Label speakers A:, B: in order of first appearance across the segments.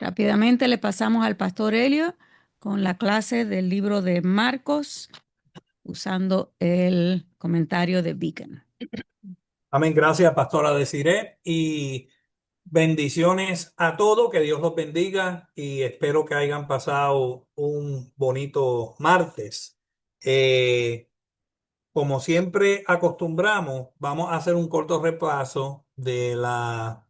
A: Rápidamente le pasamos al pastor Helio con la clase del libro de Marcos usando el comentario de Beacon.
B: Amén. Gracias, Pastora Desiree. Y bendiciones a todos. Que Dios los bendiga. Y espero que hayan pasado un bonito martes. Eh, Como siempre acostumbramos, vamos a hacer un corto repaso de la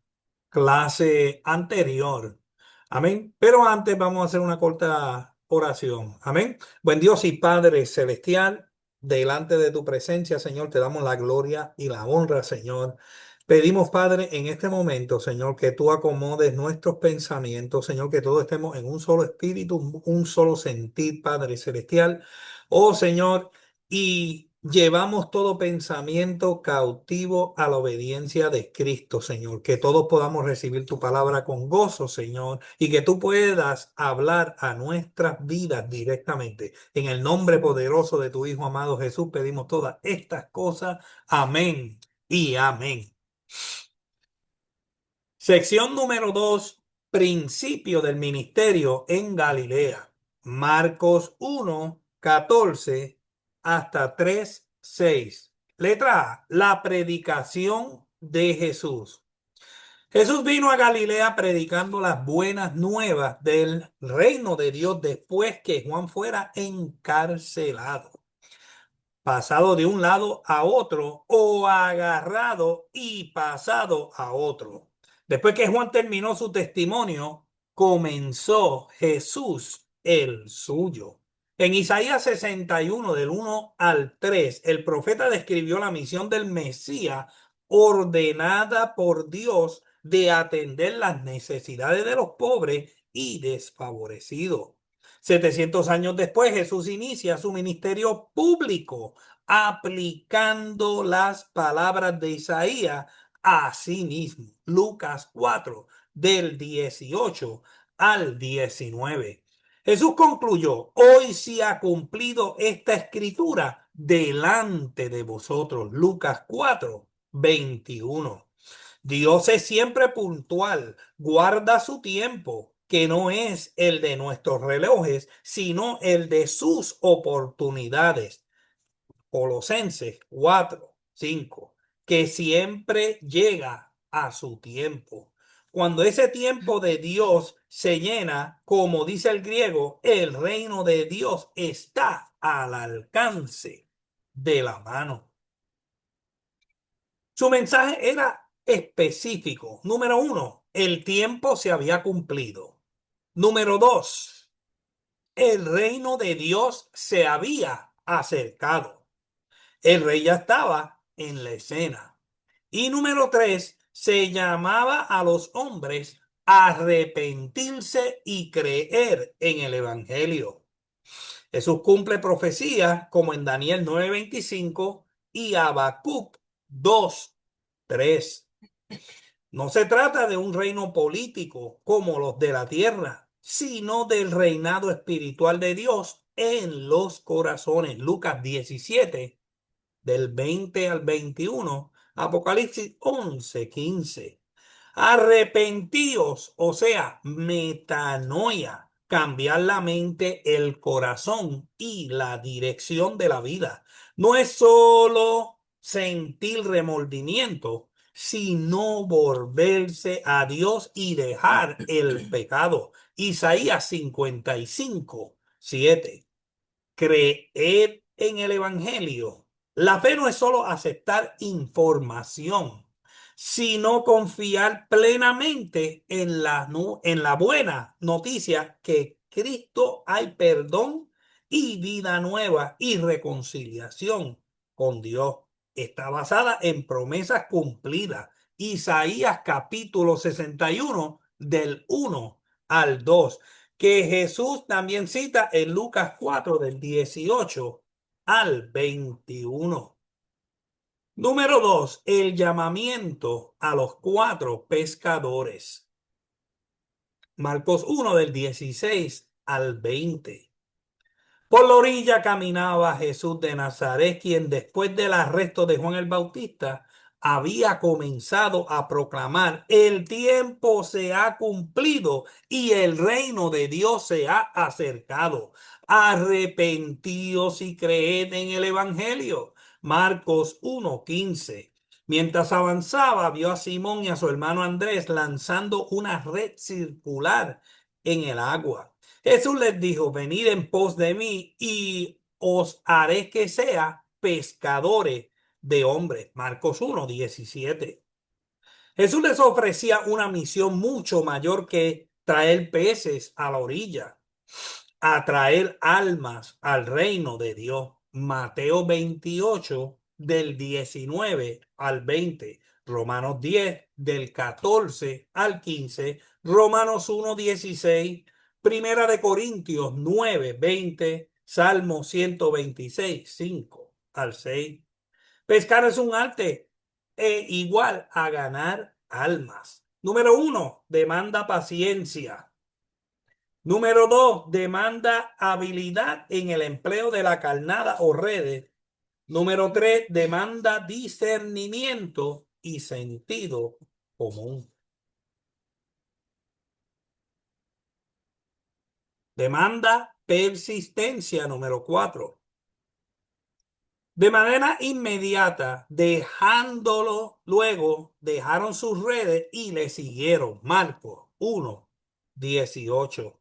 B: clase anterior. Amén. Pero antes vamos a hacer una corta oración. Amén. Buen Dios y Padre Celestial, delante de tu presencia, Señor, te damos la gloria y la honra, Señor. Pedimos, Padre, en este momento, Señor, que tú acomodes nuestros pensamientos, Señor, que todos estemos en un solo espíritu, un solo sentir, Padre Celestial. Oh, Señor, y llevamos todo pensamiento cautivo a la obediencia de Cristo, Señor. Que todos podamos recibir tu palabra con gozo, Señor, y que tú puedas hablar a nuestras vidas directamente. En el nombre poderoso de tu Hijo amado Jesús pedimos todas estas cosas. Amén y amén. Sección número 2, principio del ministerio en Galilea. Marcos 1:14 hasta 3:6. Letra A, la predicación de Jesús. Jesús vino a Galilea predicando las buenas nuevas del reino de Dios después que Juan fuera encarcelado, pasado de un lado a otro o agarrado y pasado a otro. Después que Juan terminó su testimonio, comenzó Jesús el suyo. En Isaías 61, del 1 al 3, el profeta describió la misión del Mesías ordenada por Dios de atender las necesidades de los pobres y desfavorecidos. 700 años después, Jesús inicia su ministerio público aplicando las palabras de Isaías a sí mismo. Lucas 4, del 18 al 19. Jesús concluyó: hoy se ha cumplido esta escritura delante de vosotros. Lucas 4, 21. Dios es siempre puntual, guarda su tiempo, que no es el de nuestros relojes, sino el de sus oportunidades. Colosenses 4:5, que siempre llega a su tiempo. Cuando ese tiempo de Dios se llena, como dice el griego, el reino de Dios está al alcance de la mano. Su mensaje era específico. Número uno, el tiempo se había cumplido. Número dos, el reino de Dios se había acercado. El rey ya estaba en la escena. Y número tres, se llamaba a los hombres a arrepentirse y creer en el evangelio. Jesús cumple profecías como en Daniel 9:25 y Habacuc 2:3. No se trata de un reino político como los de la tierra, sino del reinado espiritual de Dios en los corazones. Lucas 17, del 20 al 21, Apocalipsis 11:15. Arrepentíos, o sea, metanoia, cambiar la mente, el corazón y la dirección de la vida. No es solo sentir remordimiento, sino volverse a Dios y dejar el pecado. Isaías 55:7. Creer en el evangelio. La fe no es solo aceptar información, sino confiar plenamente en la buena noticia que Cristo hay perdón y vida nueva y reconciliación con Dios. Está basada en promesas cumplidas. Isaías capítulo 61, del 1 al 2, que Jesús también cita en Lucas 4, del 18 al 21. Número 2, el llamamiento a los cuatro pescadores. Marcos 1, del 16 al 20. Por la orilla caminaba Jesús de Nazaret, quien después del arresto de Juan el Bautista había comenzado a proclamar: el tiempo se ha cumplido y el reino de Dios se ha acercado. Arrepentíos y creed en el evangelio. Marcos 1:15. Mientras avanzaba, vio a Simón y a su hermano Andrés lanzando una red circular en el agua. Jesús les dijo: venid en pos de mí y os haré que sea pescadores de hombres. Marcos 1:17. Jesús les ofrecía una misión mucho mayor que traer peces a la orilla, a traer almas al reino de Dios. Mateo 28, del 19 al 20. Romanos 10, del 14 al 15. Romanos 1:16. Primera de Corintios 9:20. Salmo 126, 5 al 6. Pescar es un arte igual a ganar almas. Número 1, demanda paciencia. Número 2, demanda habilidad en el empleo de la carnada o redes. Número 3, demanda discernimiento y sentido común. Demanda persistencia. Número 4. De manera inmediata, dejándolo luego, dejaron sus redes y le siguieron. Marcos 1:18.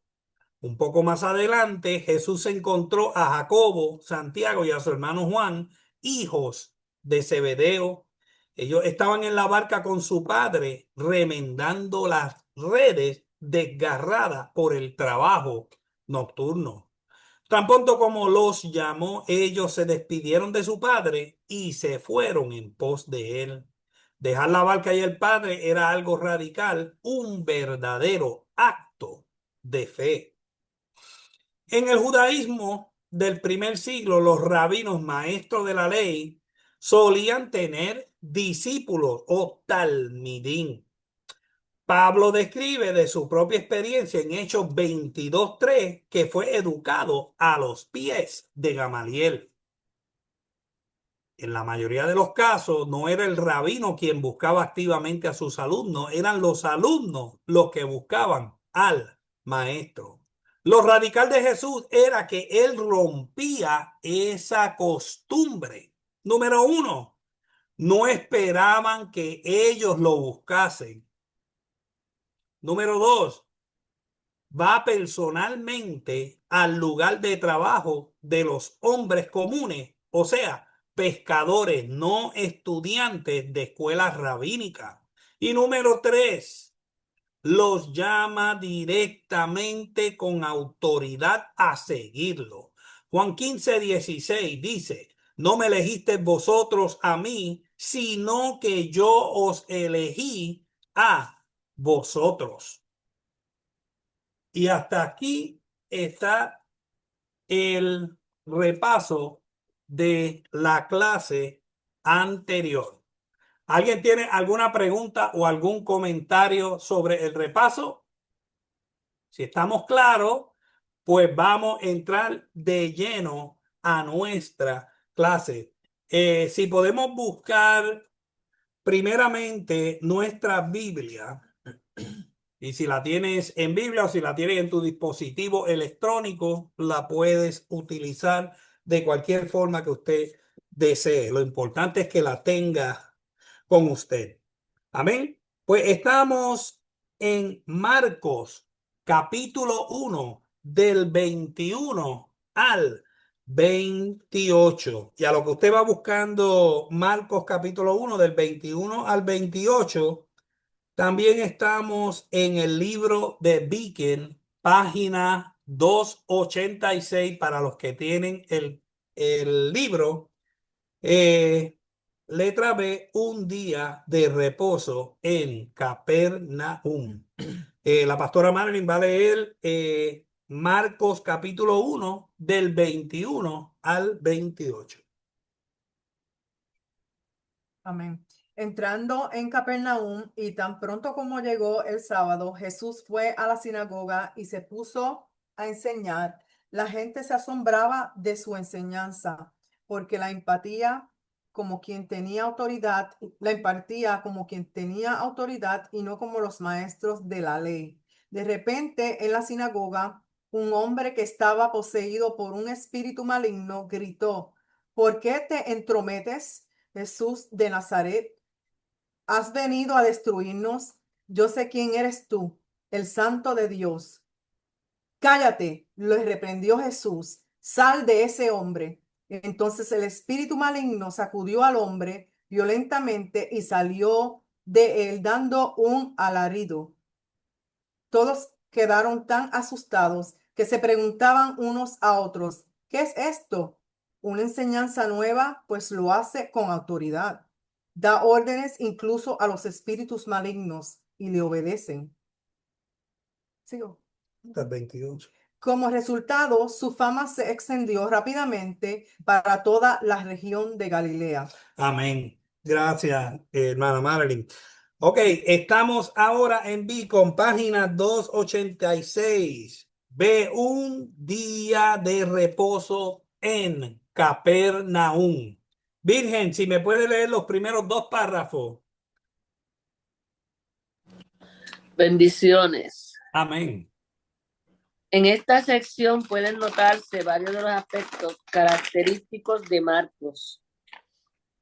B: Un poco más adelante, Jesús encontró a Jacobo, Santiago y a su hermano Juan, hijos de Zebedeo. Ellos estaban en la barca con su padre, remendando las redes desgarradas por el trabajo nocturno. Tan pronto como los llamó, ellos se despidieron de su padre y se fueron en pos de él. Dejar la barca y el padre era algo radical, un verdadero acto de fe. En el judaísmo del primer siglo, los rabinos maestros de la ley solían tener discípulos o talmidín. Pablo describe de su propia experiencia en Hechos 22:3 que fue educado a los pies de Gamaliel. En la mayoría de los casos no era el rabino quien buscaba activamente a sus alumnos, eran los alumnos los que buscaban al maestro. Lo radical de Jesús era que él rompía esa costumbre. Número 1, no esperaban que ellos lo buscasen. Número 2, va personalmente al lugar de trabajo de los hombres comunes, o sea, pescadores, no estudiantes de escuelas rabínicas. Y número 3, los llama directamente con autoridad a seguirlo. Juan 15:16 dice: no me elegisteis vosotros a mí, sino que yo os elegí a vosotros. Y hasta aquí está el repaso de la clase anterior. ¿Alguien tiene alguna pregunta o algún comentario sobre el repaso? Si estamos claros, pues vamos a entrar de lleno a nuestra clase. Si podemos buscar primeramente nuestra Biblia. Y si la tienes en Biblia o si la tienes en tu dispositivo electrónico, la puedes utilizar de cualquier forma que usted desee. Lo importante es que la tenga con usted. Amén. Pues estamos en Marcos capítulo 1 del 21 al 28. Y a lo que usted va buscando Marcos capítulo 1 del 21 al 28. También estamos en el libro de Beacon, página 286 para los que tienen el libro. Letra B, un día de reposo en Capernaum. La pastora Marilyn va a leer Marcos capítulo 1 del 21 al 28.
C: Amén. Entrando en Capernaum y tan pronto como llegó el sábado, Jesús fue a la sinagoga y se puso a enseñar. La gente se asombraba de su enseñanza porque la empatía como quien tenía autoridad, la impartía como quien tenía autoridad y no como los maestros de la ley. De repente, en la sinagoga, un hombre que estaba poseído por un espíritu maligno gritó: ¿Por qué te entrometes, Jesús de Nazaret? ¿Has venido a destruirnos? Yo sé quién eres tú, el Santo de Dios. Cállate, le reprendió Jesús. Sal de ese hombre. Entonces el espíritu maligno sacudió al hombre violentamente y salió de él dando un alarido. Todos quedaron tan asustados que se preguntaban unos a otros: ¿qué es esto? Una enseñanza nueva, pues lo hace con autoridad. Da órdenes incluso a los espíritus malignos y le obedecen. Sigo.
B: Hasta el 28.
C: Como resultado, su fama se extendió rápidamente para toda la región de Galilea.
B: Amén. Gracias, hermana Marilyn. Ok, estamos ahora en Beacon, página 286. Ve un día de reposo en Capernaum. Virgen, si me puede leer los primeros dos párrafos.
D: Bendiciones.
B: Amén.
D: En esta sección pueden notarse varios de los aspectos característicos de Marcos.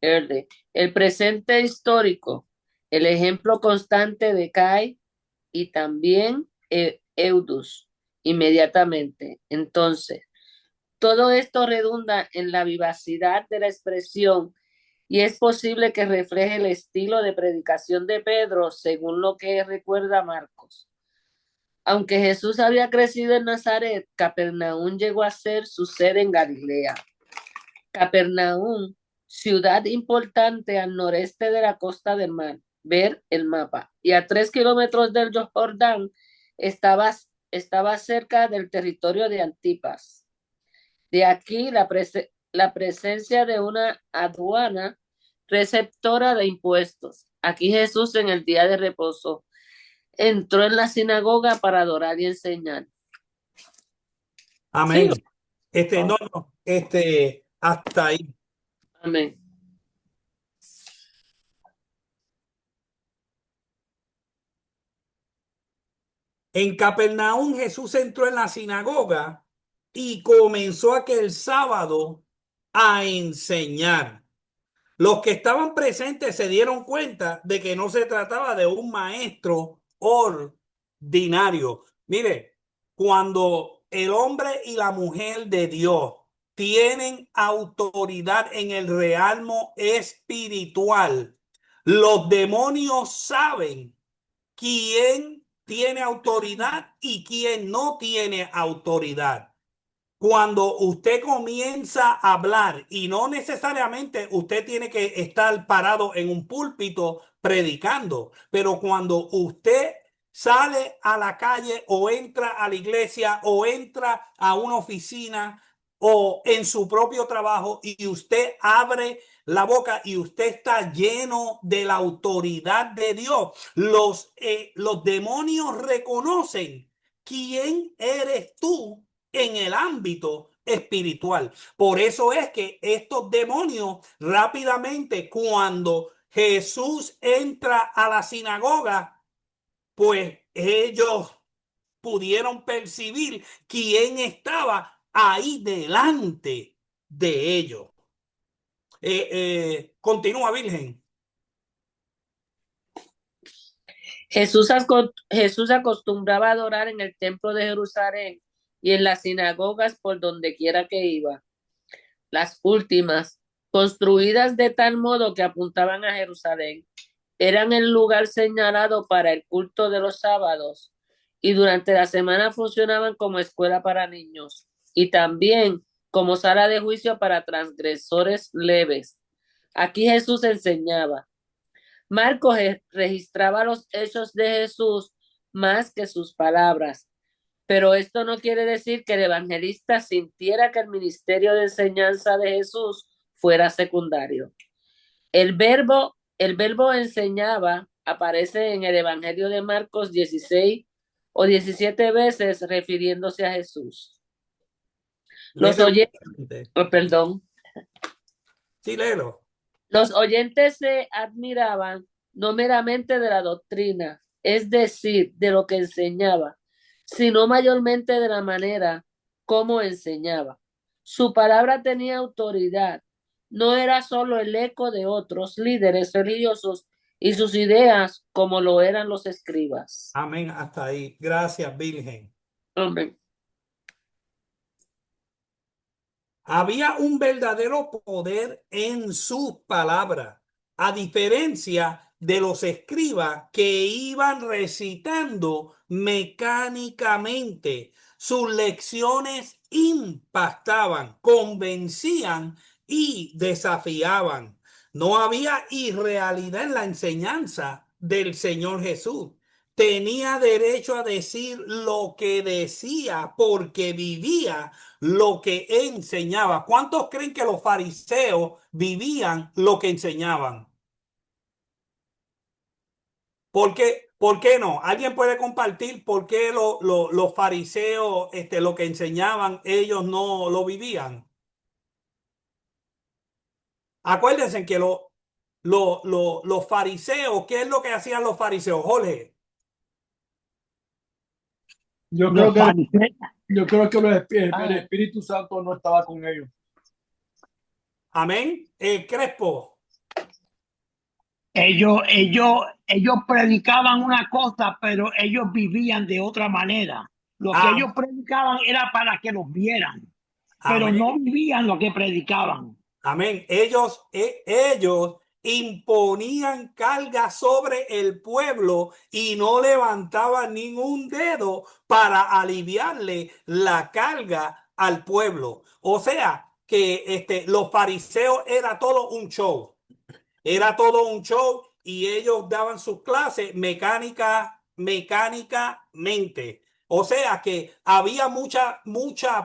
D: El presente histórico, el ejemplo constante de Kai y también Eudus inmediatamente. Entonces, todo esto redunda en la vivacidad de la expresión y es posible que refleje el estilo de predicación de Pedro según lo que recuerda Marcos. Aunque Jesús había crecido en Nazaret, Capernaum llegó a ser su sede en Galilea. Capernaum, ciudad importante al noreste de la costa del mar, ver el mapa, y a 3 kilómetros del Jordán, estaba cerca del territorio de Antipas. De aquí la presencia de una aduana receptora de impuestos. Aquí Jesús en el día de reposo entró en la sinagoga para adorar y enseñar.
B: Amén.
D: Sí.
B: Hasta ahí.
D: Amén.
B: En Capernaum Jesús entró en la sinagoga y comenzó aquel sábado a enseñar. Los que estaban presentes se dieron cuenta de que no se trataba de un maestro ordinario. Mire, cuando el hombre y la mujer de Dios tienen autoridad en el realmo espiritual, los demonios saben quién tiene autoridad y quién no tiene autoridad. Cuando usted comienza a hablar, y no necesariamente usted tiene que estar parado en un púlpito predicando, pero cuando usted sale a la calle o entra a la iglesia o entra a una oficina o en su propio trabajo y usted abre la boca y usted está lleno de la autoridad de Dios, los demonios reconocen quién eres tú en el ámbito espiritual. Por eso es que estos demonios rápidamente, cuando Jesús entra a la sinagoga, pues ellos pudieron percibir quién estaba ahí delante de ellos. Continúa, Virgen.
D: Jesús acostumbraba a adorar en el templo de Jerusalén y en las sinagogas por donde quiera que iba. Las últimas, construidas de tal modo que apuntaban a Jerusalén, eran el lugar señalado para el culto de los sábados y durante la semana funcionaban como escuela para niños y también como sala de juicio para transgresores leves. Aquí Jesús enseñaba. Marcos registraba los hechos de Jesús más que sus palabras, pero esto no quiere decir que el evangelista sintiera que el ministerio de enseñanza de Jesús fuera secundario. El verbo enseñaba aparece en el Evangelio de Marcos 16 o 17 veces refiriéndose a Jesús. Los oyentes, perdón.
B: Sí, léelo.
D: Los oyentes se admiraban no meramente de la doctrina, es decir, de lo que enseñaba, sino mayormente de la manera como enseñaba. Su palabra tenía autoridad, no era solo el eco de otros líderes religiosos y sus ideas como lo eran los escribas.
B: Amén. Hasta ahí. Gracias, Virgen.
D: Amén.
B: Había un verdadero poder en sus palabras, a diferencia de los escribas que iban recitando mecánicamente. Sus lecciones impactaban, convencían y desafiaban. No había irrealidad en la enseñanza del Señor Jesús. Tenía derecho a decir lo que decía porque vivía lo que enseñaba. ¿Cuántos creen que los fariseos vivían lo que enseñaban? ¿Por qué no? ¿Alguien puede compartir por qué los fariseos, lo que enseñaban, ellos no lo vivían? Acuérdense que los fariseos, ¿qué es lo que hacían los fariseos, Jorge?
E: Yo
F: Los
E: creo que,
F: fariseos,
E: yo creo que el Espíritu Santo no estaba con ellos.
B: Amén. Crespo.
F: ellos predicaban una cosa, pero ellos vivían de otra manera. Lo que ellos predicaban era para que los vieran, pero
B: Amén.
F: no vivían lo que predicaban.
B: Amén. Ellos imponían carga sobre el pueblo y no levantaban ningún dedo para aliviarle la carga al pueblo. O sea, que los fariseos era todo un show. Era todo un show y ellos daban sus clases mecánicamente. O sea que había mucha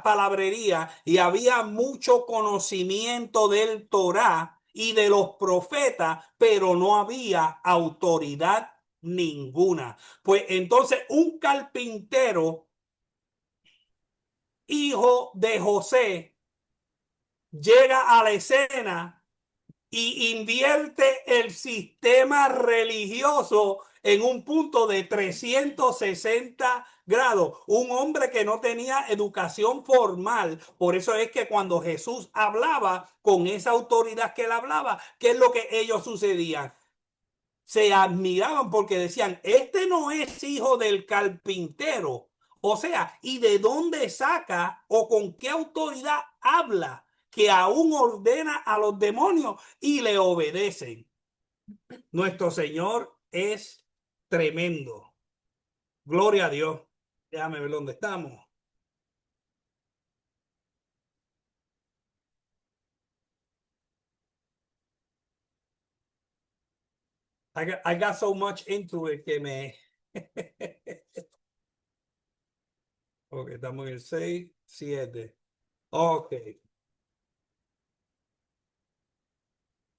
B: palabrería y había mucho conocimiento del Torá y de los profetas, pero no había autoridad ninguna. Pues entonces un carpintero, hijo de José, llega a la escena y invierte el sistema religioso en un punto de 360 grados. Un hombre que no tenía educación formal. Por eso es que cuando Jesús hablaba con esa autoridad que él hablaba, ¿qué es lo que ellos sucedían? Se admiraban porque decían, este no es hijo del carpintero. O sea, ¿y de dónde saca o con qué autoridad habla que aún ordena a los demonios y le obedecen? Nuestro Señor es tremendo. Gloria a Dios. Déjame ver dónde estamos. I got so much into it que me... Ok, estamos en el 6, 7. Ok.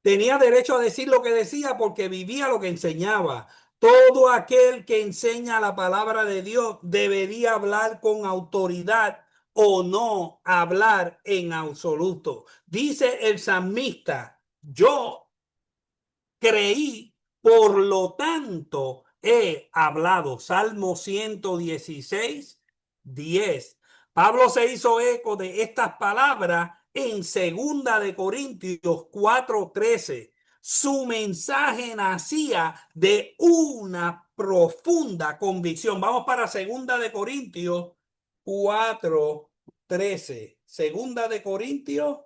B: Tenía derecho a decir lo que decía porque vivía lo que enseñaba. Todo aquel que enseña la palabra de Dios debería hablar con autoridad o no hablar en absoluto. Dice el salmista, yo creí, por lo tanto he hablado. Salmo 116, 10. Pablo se hizo eco de estas palabras en 2 Corintios 4:13. Su mensaje nacía de una profunda convicción. Vamos para 2 Corintios 4:13. 2 Corintios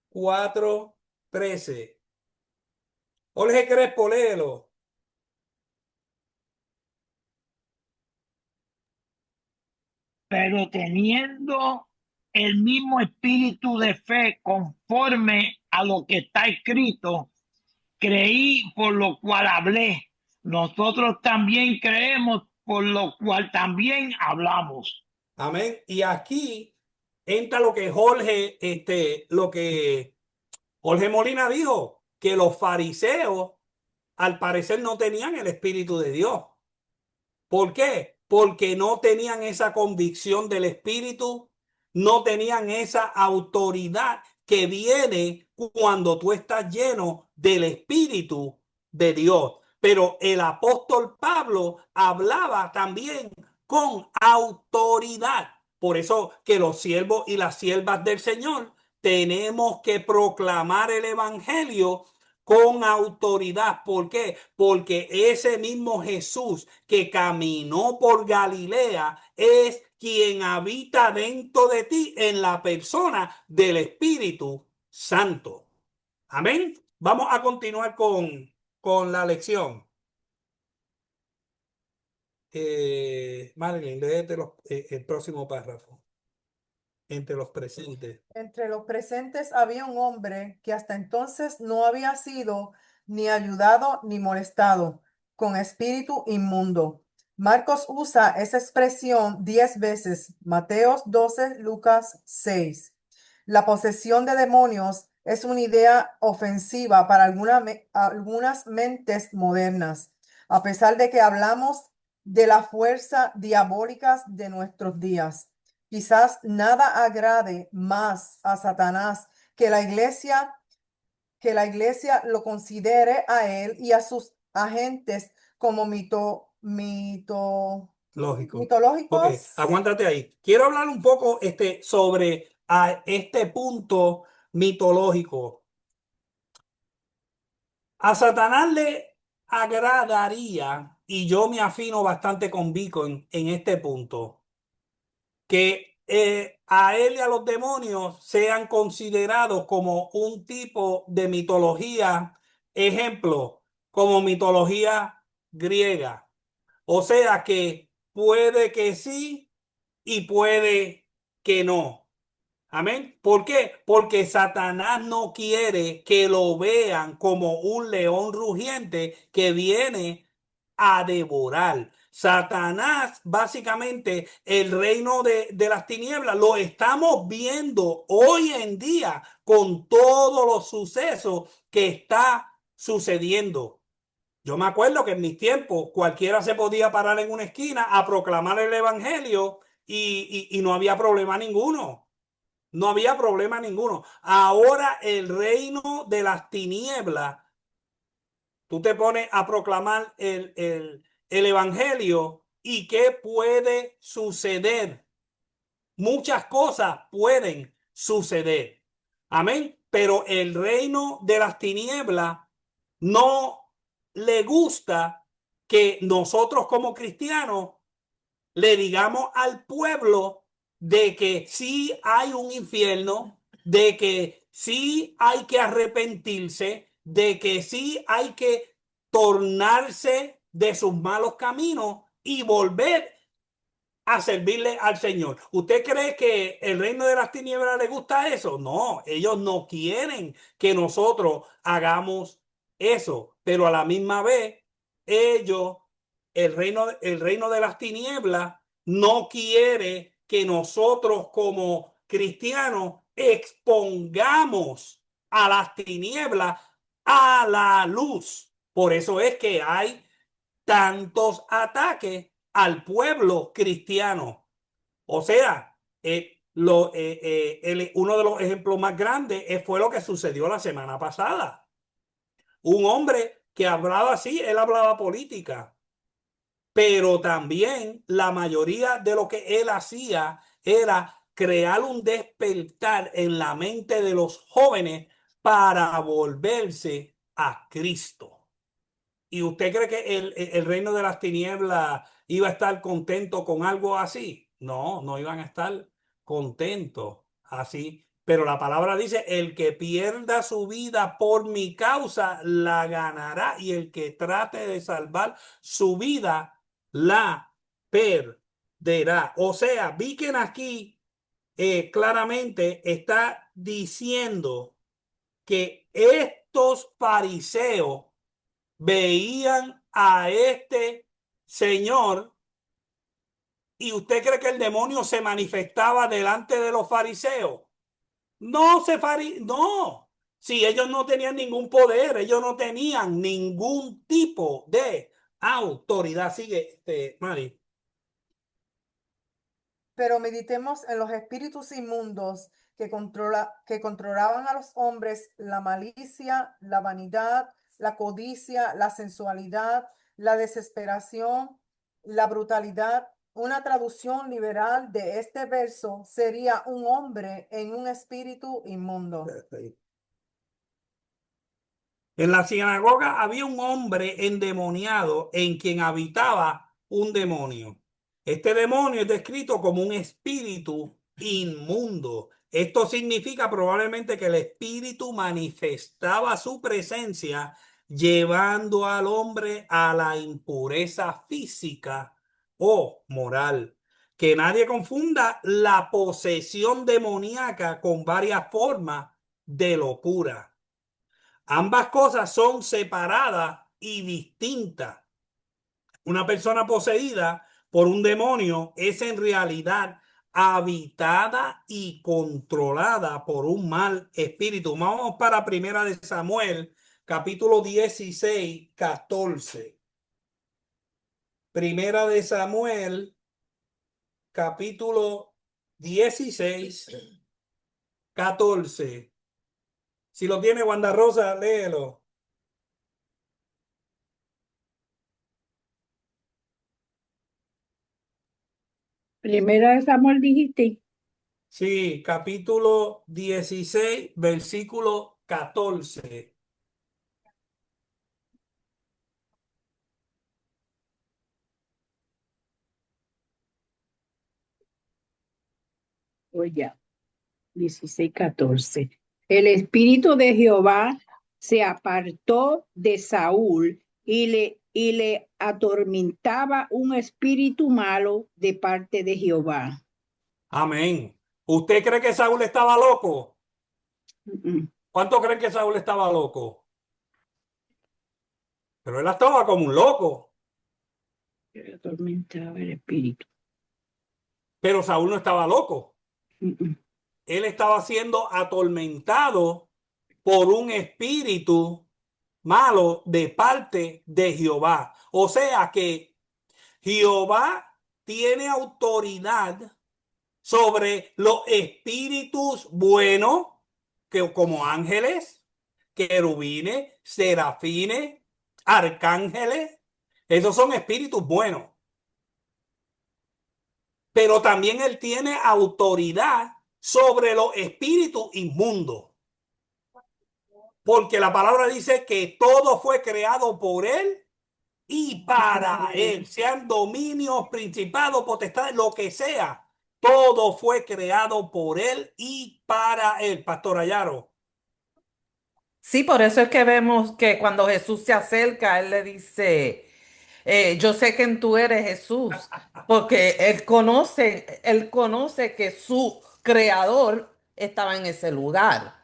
B: 4:13. Jorge Crespo, léelo.
F: Pero teniendo el mismo espíritu de fe conforme a lo que está escrito, creí por lo cual hablé. Nosotros también creemos por lo cual también hablamos.
B: Amén. Y aquí entra lo que Jorge Molina dijo, que los fariseos al parecer no tenían el Espíritu de Dios. ¿Por qué? Porque no tenían esa convicción del Espíritu, no tenían esa autoridad que viene cuando tú estás lleno del Espíritu de Dios. Pero el apóstol Pablo hablaba también con autoridad. Por eso que los siervos y las siervas del Señor tenemos que proclamar el evangelio con autoridad. ¿Por qué? Porque ese mismo Jesús que caminó por Galilea es quien habita dentro de ti en la persona del Espíritu Santo. Amén. Vamos a continuar con la lección. Marilyn, léete el próximo párrafo. Entre los presentes.
C: Entre los presentes había un hombre que hasta entonces no había sido ni ayudado ni molestado con espíritu inmundo. Marcos usa esa expresión 10 veces, Mateos 12, Lucas 6. La posesión de demonios es una idea ofensiva para algunas mentes modernas, a pesar de que hablamos de la fuerza diabólica de nuestros días. Quizás nada agrade más a Satanás que la iglesia lo considere a él y a sus agentes como
B: Lógico. Ok,
C: mitológicos.
B: aguántate ahí. Quiero hablar un poco sobre este punto mitológico. A Satanás le agradaría, y yo me afino bastante con Beacon en este punto, que a él y a los demonios sean considerados como un tipo de mitología, ejemplo, como mitología griega. O sea que puede que sí y puede que no. Amén. ¿Por qué? Porque Satanás no quiere que lo vean como un león rugiente que viene a devorar. Satanás, básicamente, el reino de las tinieblas, lo estamos viendo hoy en día con todos los sucesos que está sucediendo. Yo me acuerdo que en mis tiempos cualquiera se podía parar en una esquina a proclamar el evangelio y no había problema ninguno. No había problema ninguno. Ahora el reino de las tinieblas, tú te pones a proclamar el evangelio y ¿qué puede suceder? Muchas cosas pueden suceder. Amén. Pero el reino de las tinieblas no le gusta que nosotros como cristianos le digamos al pueblo de que sí hay un infierno, de que sí hay que arrepentirse, de que sí hay que tornarse de sus malos caminos y volver a servirle al Señor. ¿Usted cree que el reino de las tinieblas le gusta eso? No, ellos no quieren que nosotros hagamos eso, pero a la misma vez, ellos, el reino de las tinieblas, no quiere que nosotros como cristianos expongamos a las tinieblas a la luz. Por eso es que hay tantos ataques al pueblo cristiano. O sea, uno de los ejemplos más grandes fue lo que sucedió la semana pasada. Un hombre que hablaba así, él hablaba política, pero también la mayoría de lo que él hacía era crear un despertar en la mente de los jóvenes para volverse a Cristo. ¿Y usted cree que el reino de las tinieblas iba a estar contento con algo así? No, no iban a estar contentos así. Pero la palabra dice, el que pierda su vida por mi causa, la ganará. Y el que trate de salvar su vida, la perderá. O sea, vi que aquí claramente está diciendo que estos fariseos veían a este señor y usted cree que el demonio se manifestaba delante de los fariseos. No. Si ellos no tenían ningún poder, ellos no tenían ningún tipo de autoridad. Sigue, Mari.
C: Pero meditemos en los espíritus inmundos que controlaban a los hombres, la malicia, la vanidad, la codicia, la sensualidad, la desesperación, la brutalidad. Una traducción liberal de este verso sería un hombre en un espíritu inmundo.
B: En la sinagoga había un hombre endemoniado en quien habitaba un demonio. Este demonio es descrito como un espíritu inmundo. Esto significa probablemente que el espíritu manifestaba su presencia llevando al hombre a la impureza física o moral. Que nadie confunda la posesión demoníaca con varias formas de locura. Ambas cosas son separadas y distintas. Una persona poseída por un demonio es en realidad habitada y controlada por un mal espíritu. Vamos para Primera de Samuel, capítulo 16, 14. Primera de Samuel, capítulo 16, 14. Si lo tiene Wanda Rosa, léelo.
G: Primera de Samuel dijiste.
B: Sí, capítulo 16, versículo 14.
G: Oye, 16:14. El espíritu de Jehová se apartó de Saúl y le atormentaba un espíritu malo de parte de Jehová.
B: Amén. ¿Usted cree que Saúl estaba loco?
G: Mm,
B: ¿Cuántos creen que Saúl estaba loco? Pero él estaba como un loco.
G: Le atormentaba el espíritu.
B: Pero Saúl no estaba loco.
G: Mm.
B: Él estaba siendo atormentado por un espíritu malo de parte de Jehová. O sea que Jehová tiene autoridad sobre los espíritus buenos, que como ángeles, querubines, serafines, arcángeles. Esos son espíritus buenos. Pero también él tiene autoridad sobre los espíritus inmundos. Porque la palabra dice que todo fue creado por él y para él, sean dominios, principados, potestades, lo que sea, todo fue creado por él y para él. Pastor Ayaro.
H: Sí, por eso es que vemos que cuando Jesús se acerca, él le dice, yo sé que tú eres Jesús, porque él conoce que su creador estaba en ese lugar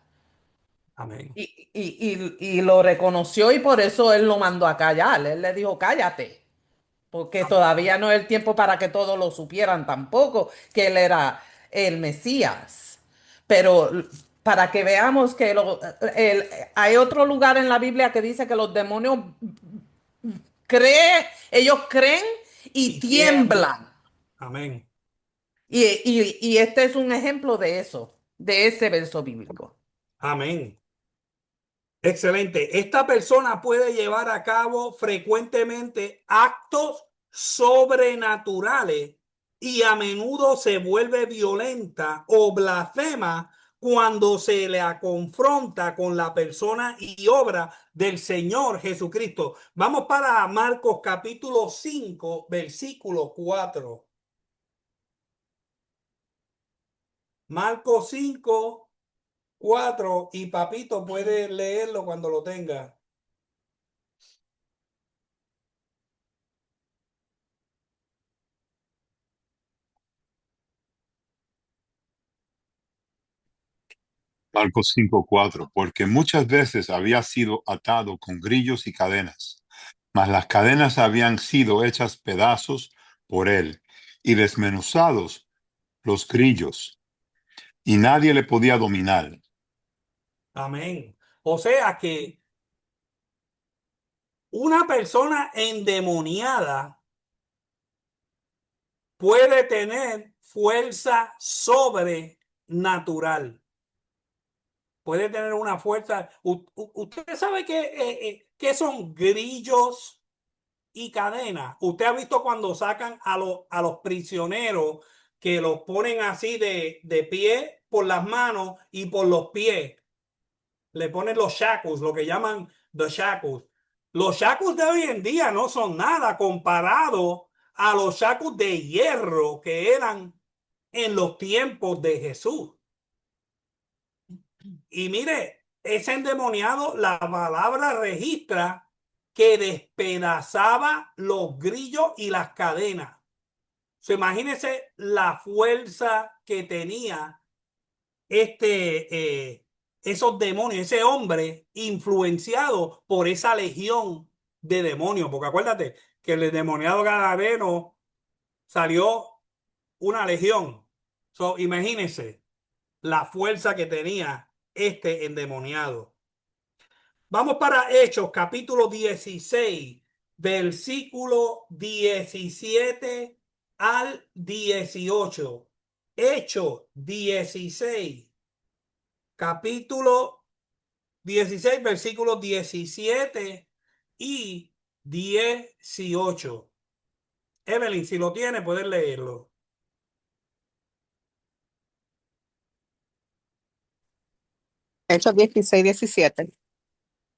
B: Amén.
H: y lo reconoció y por eso él lo mandó a callar. Él le dijo, cállate, porque todavía no es el tiempo para que todos lo supieran tampoco, que él era el Mesías. Pero para que veamos que hay otro lugar en la Biblia que dice que los demonios ellos creen y tiemblan.
B: Amén.
H: Y este es un ejemplo de eso, de ese verso bíblico.
B: Amén. Excelente. Esta persona puede llevar a cabo frecuentemente actos sobrenaturales y a menudo se vuelve violenta o blasfema cuando se la confronta con la persona y obra del Señor Jesucristo. Vamos para Marcos capítulo 5, versículo 4. Marcos 5, 4, y Papito puede leerlo cuando lo tenga.
I: Marcos 5:4, porque muchas veces había sido atado con grillos y cadenas, mas las cadenas habían sido hechas pedazos por él y desmenuzados los grillos, y nadie le podía dominar.
B: Amén. O sea que una persona endemoniada puede tener fuerza sobrenatural. Puede tener una fuerza. Usted sabe qué son grillos y cadenas. Usted ha visto cuando sacan a los prisioneros que los ponen así de pie por las manos y por los pies. Le ponen los shackles, lo que llaman the shackles. Los shackles de hoy en día no son nada comparado a los shackles de hierro que eran en los tiempos de Jesús. Y mire, ese endemoniado, la palabra registra que despedazaba los grillos y las cadenas. So, imagínense la fuerza que tenía esos demonios, ese hombre influenciado por esa legión de demonios. Porque acuérdate que el endemoniado gadareno salió una legión. So, imagínense la fuerza que tenía este endemoniado. Vamos para Hechos, capítulo 16, versículo 17 al 18. Hechos 16, capítulo 16, versículos 17 y 18. Evelyn, si lo tiene, puedes leerlo.
J: Hechos 16, 17.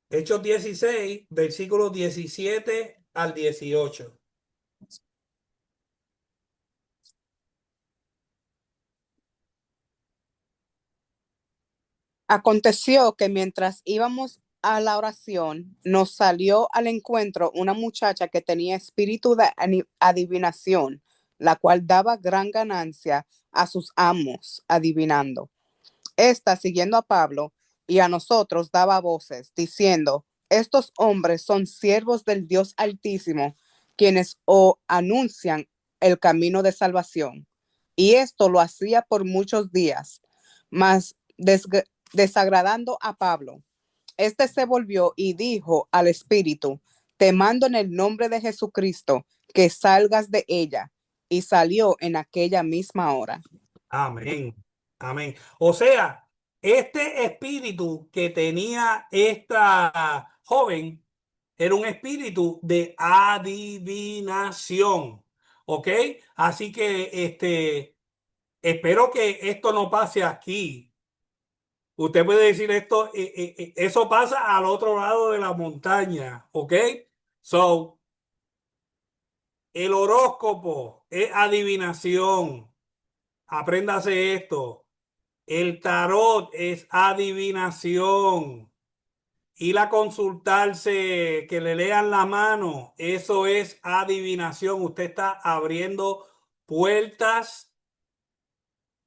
B: Hechos 16, versículos 17 al 18.
J: Aconteció que mientras íbamos a la oración, nos salió al encuentro una muchacha que tenía espíritu de adivinación, la cual daba gran ganancia a sus amos adivinando. Esta, siguiendo a Pablo y a nosotros, daba voces, diciendo: estos hombres son siervos del Dios Altísimo, quienes anuncian el camino de salvación. Y esto lo hacía por muchos días, mas desagradando a Pablo. Este se volvió y dijo al espíritu: te mando en el nombre de Jesucristo que salgas de ella. Y salió en aquella misma hora.
B: Amén. Amén. O sea, este espíritu que tenía esta joven era un espíritu de adivinación. ¿Ok? Así que espero que esto no pase aquí. Usted puede decir esto, eso pasa al otro lado de la montaña. ¿Ok? So, el horóscopo es adivinación. Apréndase esto. El tarot es adivinación. Ir a consultarse, que le lean la mano, eso es adivinación. Usted está abriendo puertas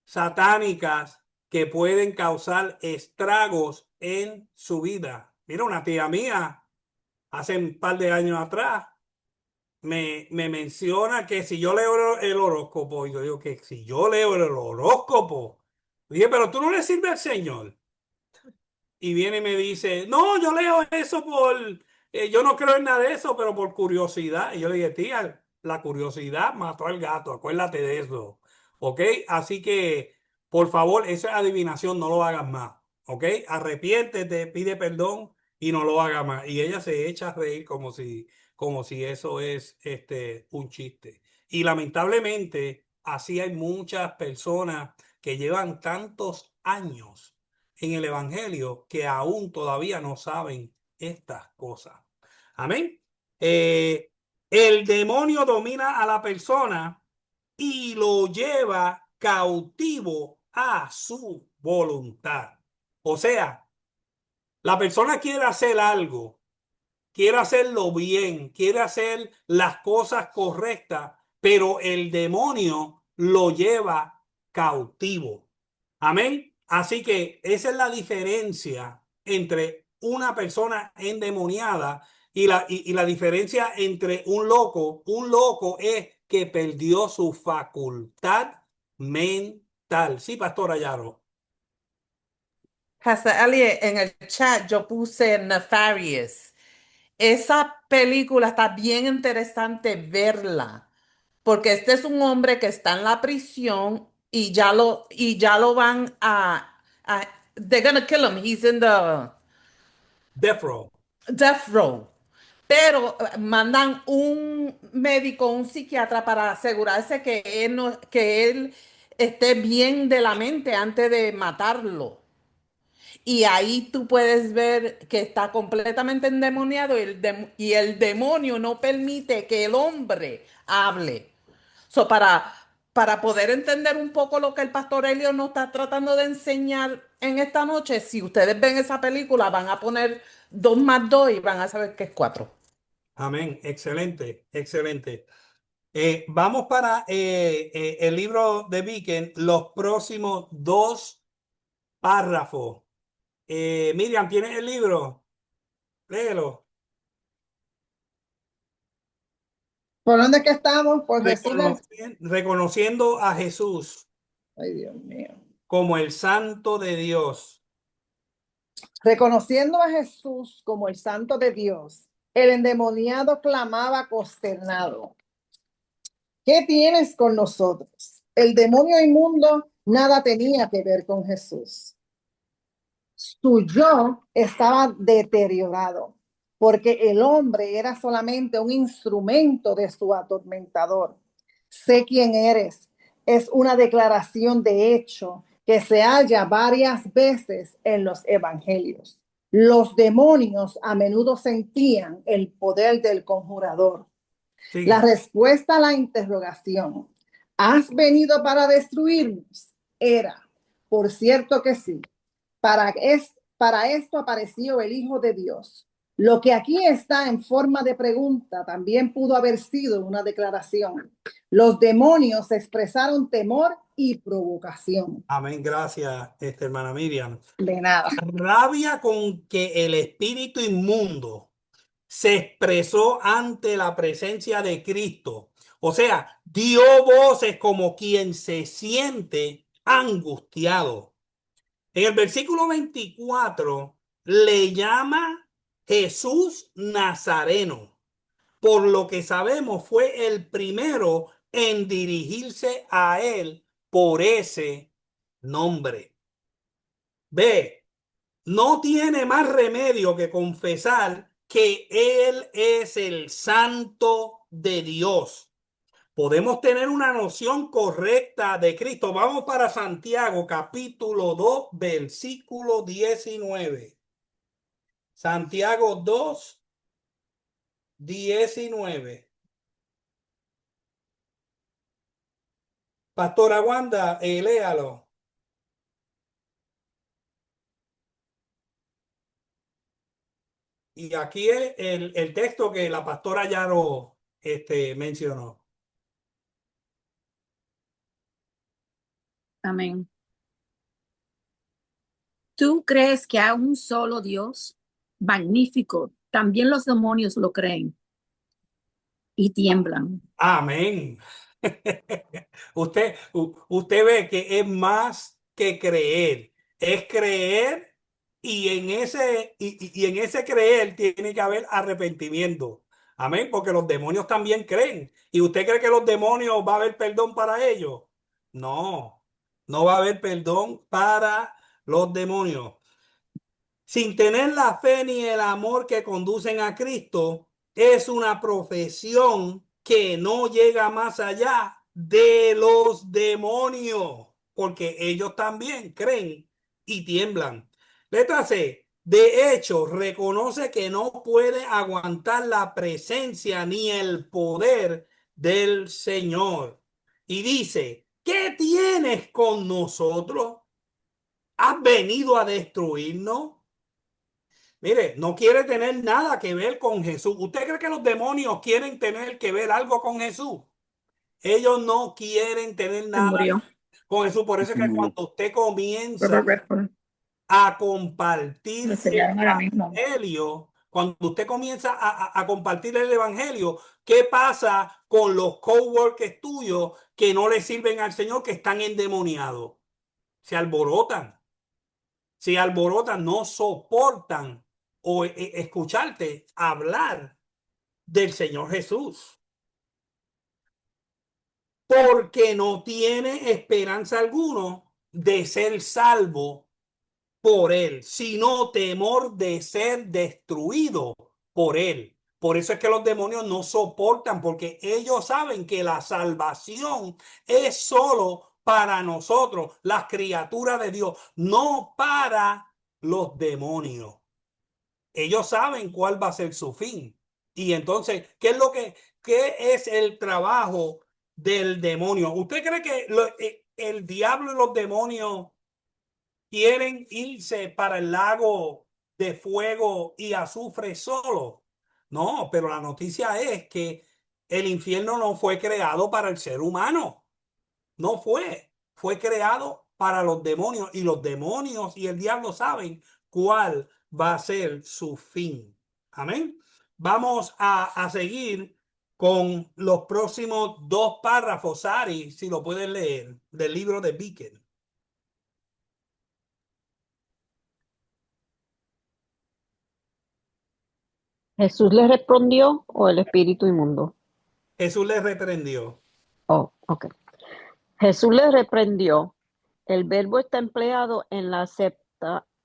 B: satánicas que pueden causar estragos en su vida. Mira, una tía mía, hace un par de años atrás, me menciona que si yo leo el horóscopo, y yo digo que si yo leo el horóscopo, dije, pero tú no le sirves al Señor. Y viene y me dice, no, yo leo eso yo no creo en nada de eso, pero por curiosidad. Y yo le dije, tía, la curiosidad mató al gato, acuérdate de eso. ¿Ok? Así que, por favor, esa adivinación no lo hagas más. ¿Ok? Arrepiéntete, pide perdón y no lo hagas más. Y ella se echa a reír como si eso es un chiste. Y lamentablemente, así hay muchas personas que llevan tantos años en el evangelio que aún todavía no saben estas cosas. Amén. El demonio domina a la persona y lo lleva cautivo a su voluntad. O sea, la persona quiere hacer algo, quiere hacerlo bien, quiere hacer las cosas correctas, pero el demonio lo lleva cautivo. Amén. Así que esa es la diferencia entre una persona endemoniada y la diferencia entre un loco. Un loco es que perdió su facultad mental. Sí, Pastor Ayaro.
H: Pastor Elliot, en el chat yo puse Nefarious. Esa película está bien interesante verla, porque este es un hombre que está en la prisión y ya lo van a they're gonna kill him. He's in the
B: Death Row.
H: death row. Pero mandan un médico, un psiquiatra para asegurarse que que él esté bien de la mente antes de matarlo. Y ahí tú puedes ver que está completamente endemoniado y el demonio no permite que el hombre hable. So, para poder entender un poco lo que el pastor Elio nos está tratando de enseñar en esta noche, si ustedes ven esa película, van a poner 2 más 2 y van a saber que es 4.
B: Amén. Excelente, excelente. Vamos para el libro de Viken, los próximos 2 párrafos. Miriam, ¿tienes el libro? Léelo.
K: ¿Por dónde es que estamos? Por decirle.
B: Reconociendo a Jesús
K: Ay, Dios mío.
B: como el Santo de Dios.
K: Reconociendo a Jesús como el Santo de Dios, el endemoniado clamaba consternado: ¿qué tienes con nosotros? El demonio inmundo nada tenía que ver con Jesús. Su yo estaba deteriorado, porque el hombre era solamente un instrumento de su atormentador. Sé quién eres. Es una declaración de hecho que se halla varias veces en los evangelios. Los demonios a menudo sentían el poder del conjurador.
B: Sí.
K: La respuesta a la interrogación, ¿has venido para destruirnos? Era, por cierto que sí. Para esto apareció el Hijo de Dios. Lo que aquí está en forma de pregunta también pudo haber sido una declaración. Los demonios expresaron temor y provocación.
B: Amén, gracias, hermana Miriam.
K: De nada.
B: Rabia con que el espíritu inmundo se expresó ante la presencia de Cristo. O sea, dio voces como quien se siente angustiado. En el versículo 24 le llama Jesús Nazareno. Por lo que sabemos, fue el primero en dirigirse a él por ese nombre. Ve, no tiene más remedio que confesar que él es el Santo de Dios. Podemos tener una noción correcta de Cristo. Vamos para Santiago, capítulo 2, versículo 19. Santiago 2, 19. Pastora Wanda, léalo. Y aquí es el texto que la pastora Yaro mencionó.
L: Amén. ¿Tú crees que hay un solo Dios? Magnífico. También los demonios lo creen y tiemblan.
B: Amén. Usted ve que es más que creer. Es creer y en ese creer tiene que haber arrepentimiento. Amén, porque los demonios también creen. ¿Y usted cree que los demonios va a haber perdón para ellos? No, no va a haber perdón para los demonios. Sin tener la fe ni el amor que conducen a Cristo, es una profesión que no llega más allá de los demonios, porque ellos también creen y tiemblan. Letra C. De hecho, reconoce que no puede aguantar la presencia ni el poder del Señor. Y dice, ¿qué tienes con nosotros? ¿Has venido a destruirnos? Mire, no quiere tener nada que ver con Jesús. ¿Usted cree que los demonios quieren tener que ver algo con Jesús? Ellos no quieren tener nada con Jesús. Por eso es que cuando usted comienza a compartir el evangelio, cuando usted comienza a compartir el evangelio, ¿qué pasa con los coworkers tuyos que no le sirven al Señor, que están endemoniados? Se alborotan. Se alborotan, no soportan o escucharte hablar del Señor Jesús. porque no tiene esperanza alguno de ser salvo por él, sino temor de ser destruido por él. Por eso es que los demonios no soportan, porque ellos saben que la salvación es solo para nosotros, las criaturas de Dios, no para los demonios. Ellos saben cuál va a ser su fin. Y entonces, qué es el trabajo del demonio? ¿Usted cree que el diablo y los demonios quieren irse para el lago de fuego y azufre solo? No, pero la noticia es que el infierno no fue creado para el ser humano. No fue creado para los demonios, y los demonios y el diablo saben cuál va a ser su fin. Amén. Vamos a seguir con los próximos dos párrafos, Ari, si lo puedes leer, del libro de Beacon.
M: ¿Jesús le respondió o el espíritu inmundo?
B: Jesús les reprendió.
M: Oh, ok. Jesús le reprendió. El verbo está empleado en la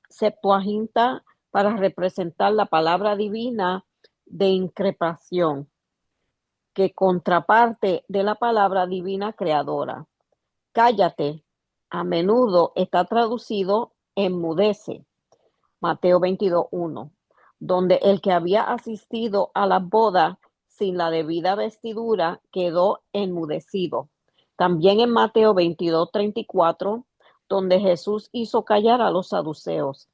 M: Septuaginta para representar la palabra divina de increpación, que contraparte de la palabra divina creadora. Cállate, a menudo está traducido enmudece, Mateo 22:1, donde el que había asistido a la boda sin la debida vestidura quedó enmudecido. También en Mateo 22:34, donde Jesús hizo callar a los saduceos.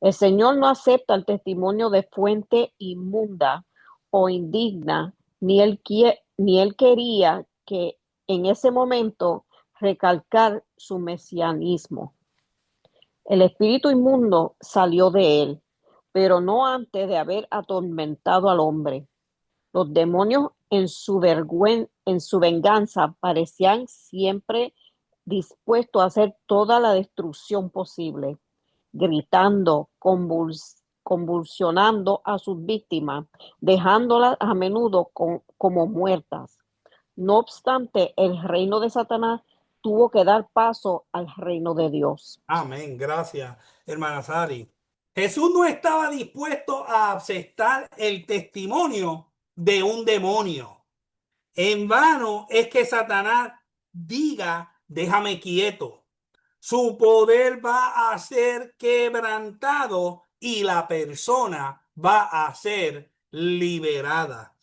M: El Señor no acepta el testimonio de fuente inmunda o indigna, ni él quería que en ese momento recalcar su mesianismo. El espíritu inmundo salió de él, pero no antes de haber atormentado al hombre. Los demonios en su venganza parecían siempre dispuestos a hacer toda la destrucción posible, gritando, convulsionando a sus víctimas, dejándolas a menudo como muertas. No obstante, el reino de Satanás tuvo que dar paso al reino de Dios.
B: Amén. Gracias, hermana Sari. Jesús no estaba dispuesto a aceptar el testimonio de un demonio. En vano es que Satanás diga, déjame quieto. Su poder va a ser quebrantado y la persona va a ser liberada.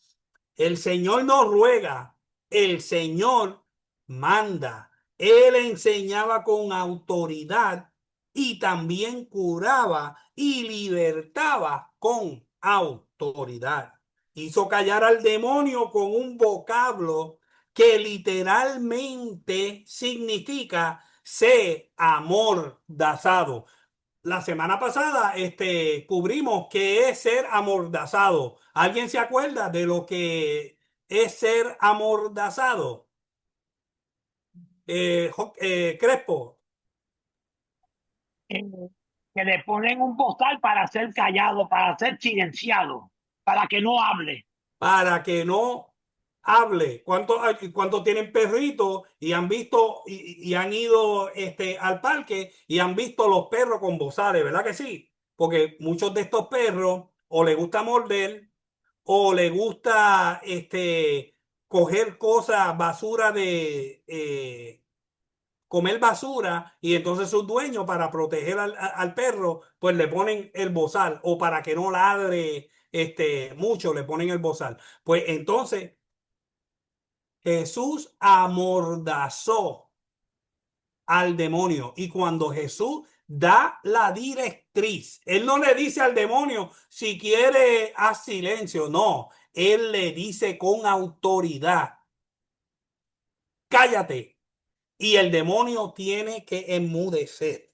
B: El Señor no ruega, el Señor manda. Él enseñaba con autoridad y también curaba y libertaba con autoridad. Hizo callar al demonio con un vocablo que literalmente significa sé amordazado. La semana pasada cubrimos qué es ser amordazado. ¿Alguien se acuerda de lo que es ser amordazado? Crespo.
F: Que le ponen un bozal para ser callado, para ser silenciado, para que no hable.
B: Para que no hable. ¿Cuántos tienen perritos y han visto y han ido al parque y han visto los perros con bozales? ¿Verdad que sí? Porque muchos de estos perros o les gusta morder o les gusta coger cosas, basura comer basura, y entonces sus dueños, para proteger al perro, pues le ponen el bozal, o para que no ladre mucho, le ponen el bozal. Pues entonces Jesús amordazó al demonio, y cuando Jesús da la directriz, él no le dice al demonio, si quiere haz silencio, no, él le dice con autoridad, cállate. Y el demonio tiene que enmudecer.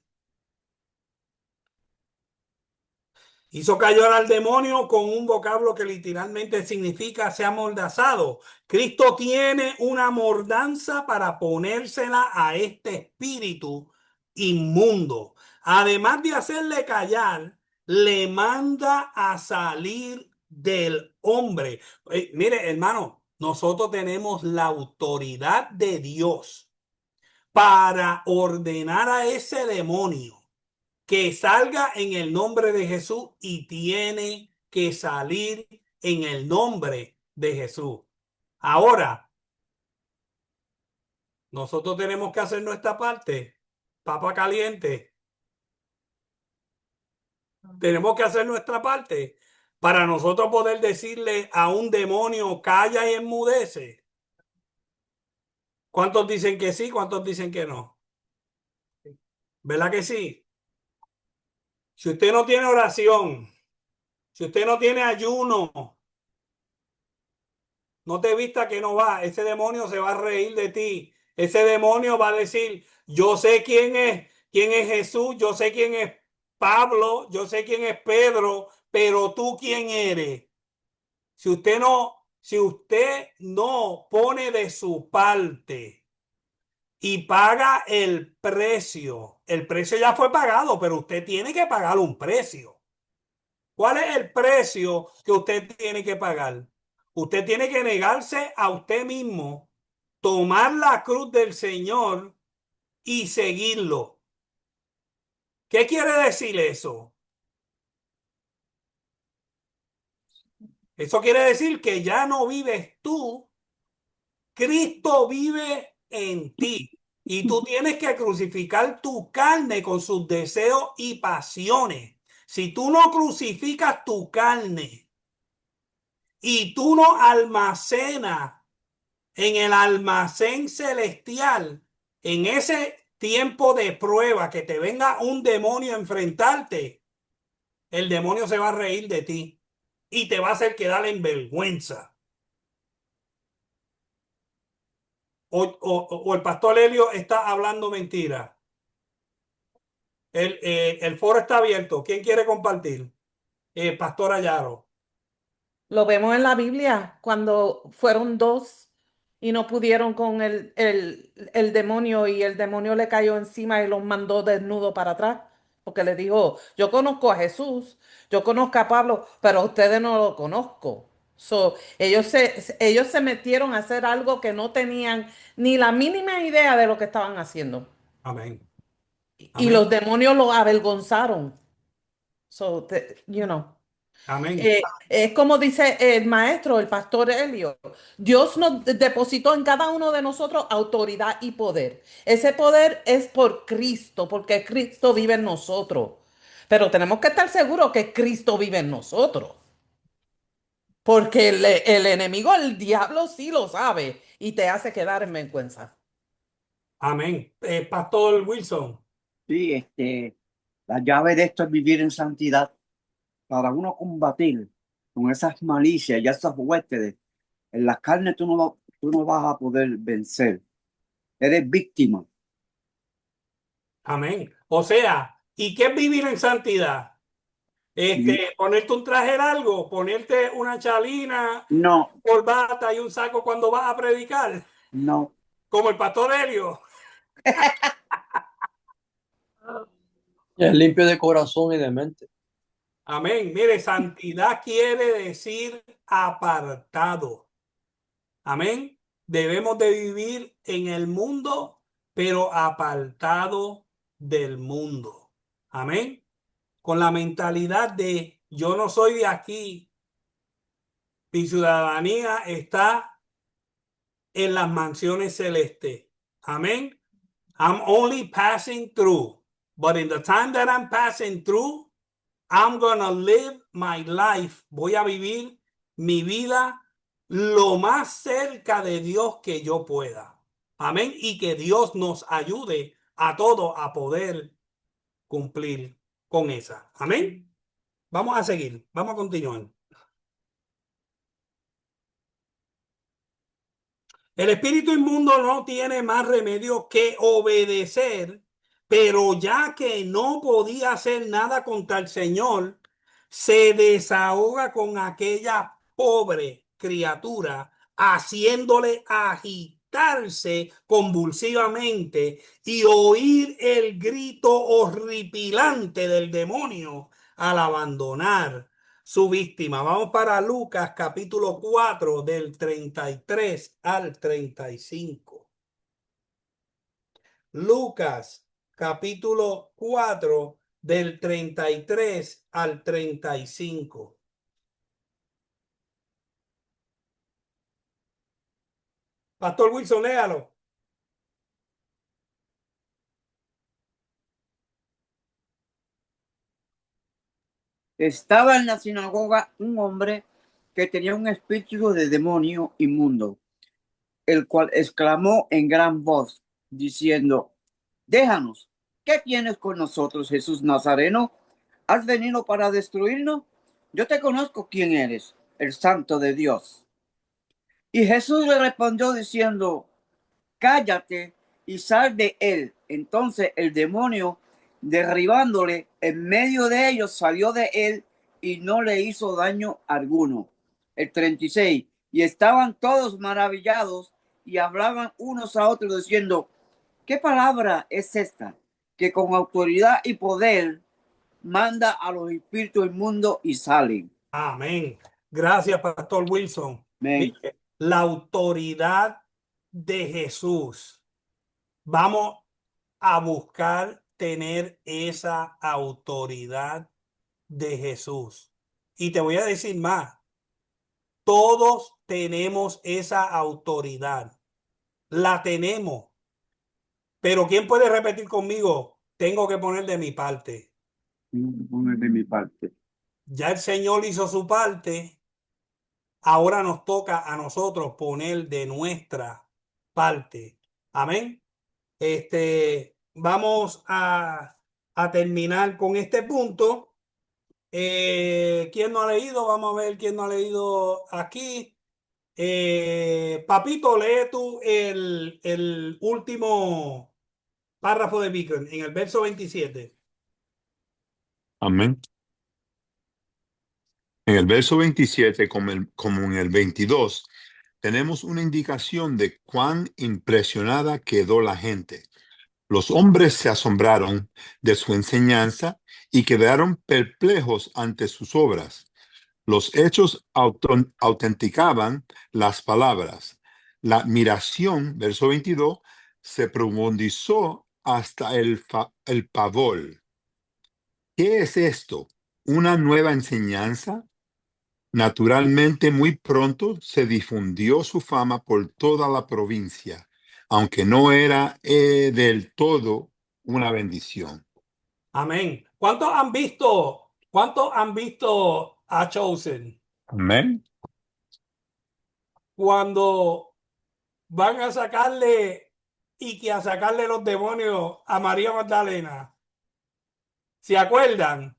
B: Hizo callar al demonio con un vocablo que literalmente significa ser amordazado. Cristo tiene una mordanza para ponérsela a este espíritu inmundo. Además de hacerle callar, le manda a salir del hombre. Mire, hermano, nosotros tenemos la autoridad de Dios para ordenar a ese demonio que salga en el nombre de Jesús, y tiene que salir en el nombre de Jesús. Ahora, nosotros tenemos que hacer nuestra parte, papa caliente. Tenemos que hacer nuestra parte para nosotros poder decirle a un demonio, calla y enmudece. ¿Cuántos dicen que sí? ¿Cuántos dicen que no? ¿Verdad que sí? Si usted no tiene oración, si usted no tiene ayuno, no te vista que no va, ese demonio se va a reír de ti. Ese demonio va a decir, yo sé quién es Jesús, yo sé quién es Pablo, yo sé quién es Pedro, pero tú quién eres. Si usted no pone de su parte y paga el precio ya fue pagado, pero usted tiene que pagar un precio. ¿Cuál es el precio que usted tiene que pagar? Usted tiene que negarse a usted mismo, tomar la cruz del Señor y seguirlo. ¿Qué quiere decir eso? Eso quiere decir que ya no vives tú, Cristo vive en ti. Y tú tienes que crucificar tu carne con sus deseos y pasiones. Si tú no crucificas tu carne y tú no almacenas en el almacén celestial, en ese tiempo de prueba, que te venga un demonio a enfrentarte, el demonio se va a reír de ti y te va a hacer quedar en vergüenza. O el pastor Helio está hablando mentira. El foro está abierto. ¿Quién quiere compartir? Pastor Ayaro.
H: Lo vemos en la Biblia cuando fueron dos y no pudieron con el demonio, y el demonio le cayó encima y los mandó desnudo para atrás, porque le dijo, yo conozco a Jesús, yo conozco a Pablo, pero a ustedes no lo conozco. So, ellos se metieron a hacer algo que no tenían ni la mínima idea de lo que estaban haciendo.
B: Amén.
H: Y los demonios los avergonzaron. So,
B: Amén.
H: Es como dice el maestro, el pastor Helio, Dios nos depositó en cada uno de nosotros autoridad y poder. Ese poder es por Cristo, porque Cristo vive en nosotros. Pero tenemos que estar seguros que Cristo vive en nosotros. Porque el enemigo, el diablo, sí lo sabe y te hace quedar en vergüenza.
B: Amén. Pastor Wilson.
N: Sí, la llave de esto es vivir en santidad. Para uno combatir con esas malicias y esas huestes en las carnes, tú no vas a poder vencer. Eres víctima.
B: Amén. O sea, ¿y qué es vivir en santidad? Ponerte un traje largo, ponerte una chalina,
N: No,
B: corbata y un saco cuando vas a predicar,
N: no.
B: como el pastor Helio.
E: Es limpio de corazón y de mente.
B: Amén. Mire, santidad quiere decir apartado. Amén. Debemos de vivir en el mundo, pero apartado del mundo. Amén. Con la mentalidad de yo no soy de aquí. Mi ciudadanía está en las mansiones celestes. Amén. I'm only passing through. But in the time that I'm passing through, I'm gonna live my life. Voy a vivir mi vida lo más cerca de Dios que yo pueda. Amén. Y que Dios nos ayude a todos a poder cumplir con esa. Amén. Vamos a seguir. Vamos a continuar. El espíritu inmundo no tiene más remedio que obedecer, pero ya que no podía hacer nada contra el Señor, se desahoga con aquella pobre criatura, haciéndole agitarse convulsivamente y oír el grito horripilante del demonio al abandonar su víctima. Vamos para Lucas capítulo 4 del 33 al 35. Lucas capítulo 4 del 33 al 35. Pastor Wilson, léalo.
N: Estaba en la sinagoga un hombre que tenía un espíritu de demonio inmundo, el cual exclamó en gran voz, diciendo: déjanos, ¿qué tienes con nosotros, Jesús Nazareno? ¿Has venido para destruirnos? Yo te conozco quién eres, el Santo de Dios. Y Jesús le respondió diciendo: cállate y sal de él. Entonces el demonio, derribándole en medio de ellos, salió de él y no le hizo daño alguno. El 36. Y estaban todos maravillados y hablaban unos a otros diciendo: ¿qué palabra es esta? Que con autoridad y poder manda a los espíritus inmundos y salen.
B: Amén. Gracias, Pastor Wilson.
N: Amén.
B: Mire, la autoridad de Jesús. Vamos a buscar tener esa autoridad de Jesús. Y te voy a decir más. Todos tenemos esa autoridad. La tenemos. Pero ¿quién puede repetir conmigo? Tengo que poner de mi parte.
N: Poner de mi parte.
B: Ya el Señor hizo su parte. Ahora nos toca a nosotros poner de nuestra parte. Amén. Vamos a terminar con este punto. ¿Quién no ha leído? Vamos a ver quién no ha leído aquí. Papito, lee tú el último párrafo de Bicron en el verso 27.
I: Amén. En el verso 27, como en el 22, tenemos una indicación de cuán impresionada quedó la gente. Los hombres se asombraron de su enseñanza y quedaron perplejos ante sus obras. Los hechos autenticaban las palabras. La admiración, verso 22, se profundizó hasta el pavor. ¿Qué es esto? ¿Una nueva enseñanza? Naturalmente, muy pronto se difundió su fama por toda la provincia, aunque no era del todo una bendición.
B: Amén. ¿Cuántos han visto a Chosen?
I: Amén.
B: Cuando van a sacarle a sacarle los demonios a María Magdalena. ¿Se acuerdan?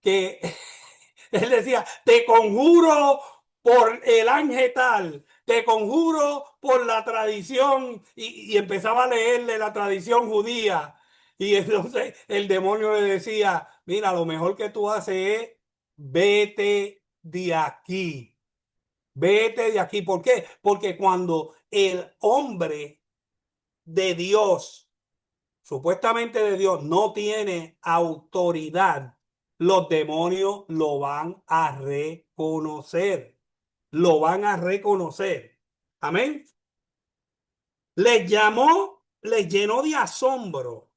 B: Que él decía: te conjuro por el ángel tal, te conjuro por la tradición, y empezaba a leerle la tradición judía. Y entonces el demonio le decía: mira, lo mejor que tú haces es vete de aquí. Vete de aquí. ¿Por qué? Porque cuando el hombre de Dios, supuestamente de Dios, no tiene autoridad, los demonios lo van a reconocer. Lo van a reconocer. Amén. Les llenó de asombro.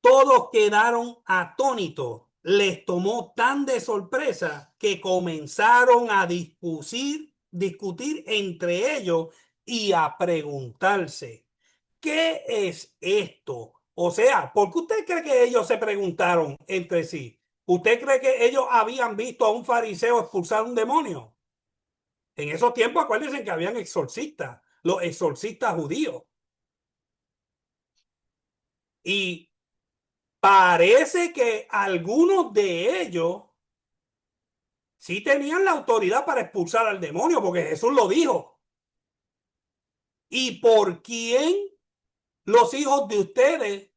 B: Todos quedaron atónitos. Les tomó tan de sorpresa que comenzaron a discutir entre ellos y a preguntarse: ¿qué es esto? O sea, ¿por qué usted cree que ellos se preguntaron entre sí? ¿Usted cree que ellos habían visto a un fariseo expulsar un demonio? En esos tiempos, acuérdense que habían exorcistas, los exorcistas judíos. Y parece que algunos de ellos sí tenían la autoridad para expulsar al demonio, porque Jesús lo dijo. ¿Y por quién los hijos de ustedes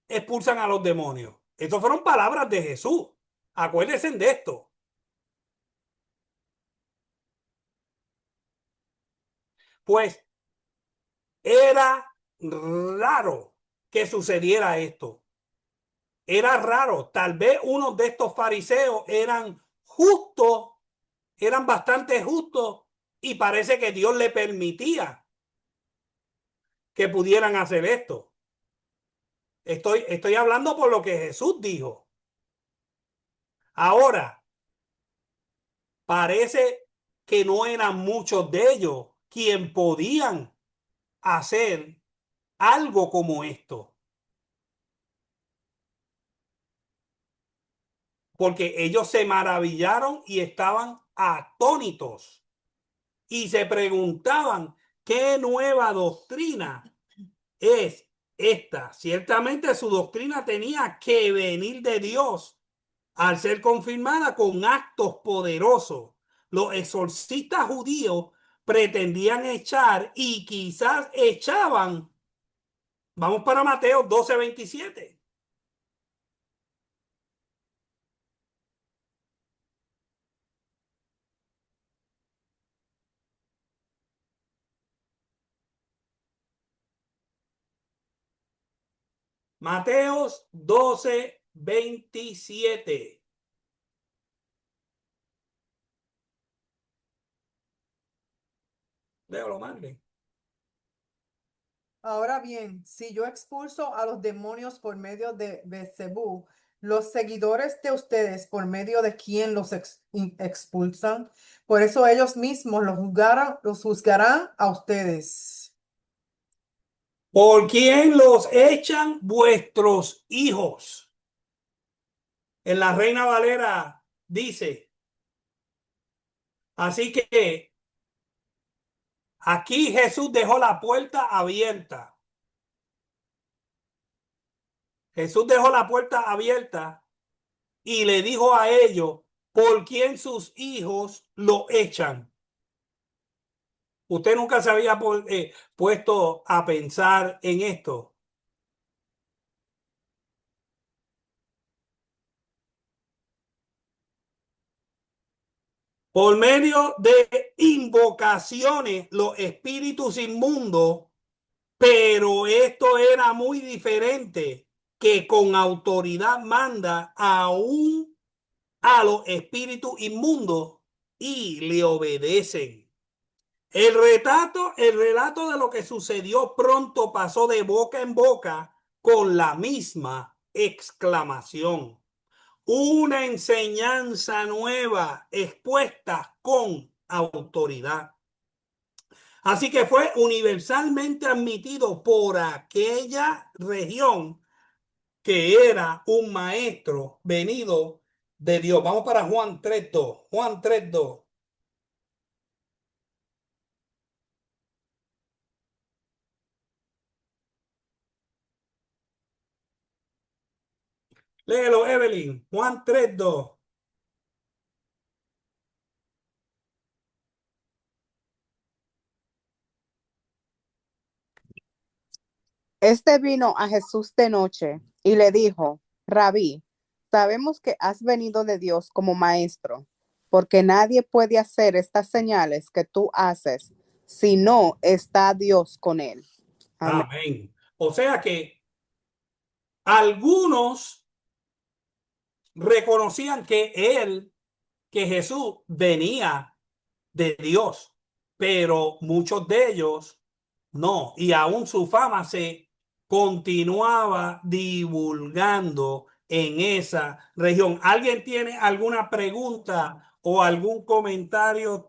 B: expulsan a los demonios? Estas fueron palabras de Jesús. Acuérdense de esto. Pues era raro que sucediera esto. Era raro. Tal vez unos de estos fariseos eran justos, eran bastante justos y parece que Dios le permitía que pudieran hacer esto. Estoy hablando por lo que Jesús dijo. Ahora, parece que no eran muchos de ellos quien podían hacer algo como esto. Porque ellos se maravillaron y estaban atónitos y se preguntaban qué nueva doctrina es esta. Ciertamente su doctrina tenía que venir de Dios al ser confirmada con actos poderosos. Los exorcistas judíos pretendían echar y quizás echaban. Vamos para Mateo 12:27. Mateos 12:27. Léalo, Marley.
C: Ahora bien, si yo expulso a los demonios por medio de Beelzebú, los seguidores de ustedes, ¿por medio de quién los expulsan? Por eso ellos mismos los juzgarán a ustedes.
B: ¿Por quién los echan vuestros hijos? En la Reina Valera dice, así que aquí Jesús dejó la puerta abierta. Jesús dejó la puerta abierta y le dijo a ellos, ¿por quién sus hijos lo echan? ¿Usted nunca se había puesto a pensar en esto? Por medio de invocaciones, los espíritus inmundos, pero esto era muy diferente que con autoridad manda aún a los espíritus inmundos y le obedecen. El relato de lo que sucedió pronto pasó de boca en boca con la misma exclamación. Una enseñanza nueva expuesta con autoridad. Así que fue universalmente admitido por aquella región que era un maestro venido de Dios. Vamos para Juan 3:2. Juan 3:2. Léelo, Evelyn. Juan 3:2.
J: Este vino a Jesús de noche y le dijo, Rabí, sabemos que has venido de Dios como maestro, porque nadie puede hacer estas señales que tú haces si no está Dios con él. Amén.
B: Amén. O sea que algunos reconocían que Jesús venía de Dios, pero muchos de ellos no, y aún su fama se continuaba divulgando en esa región. ¿Alguien tiene alguna pregunta o algún comentario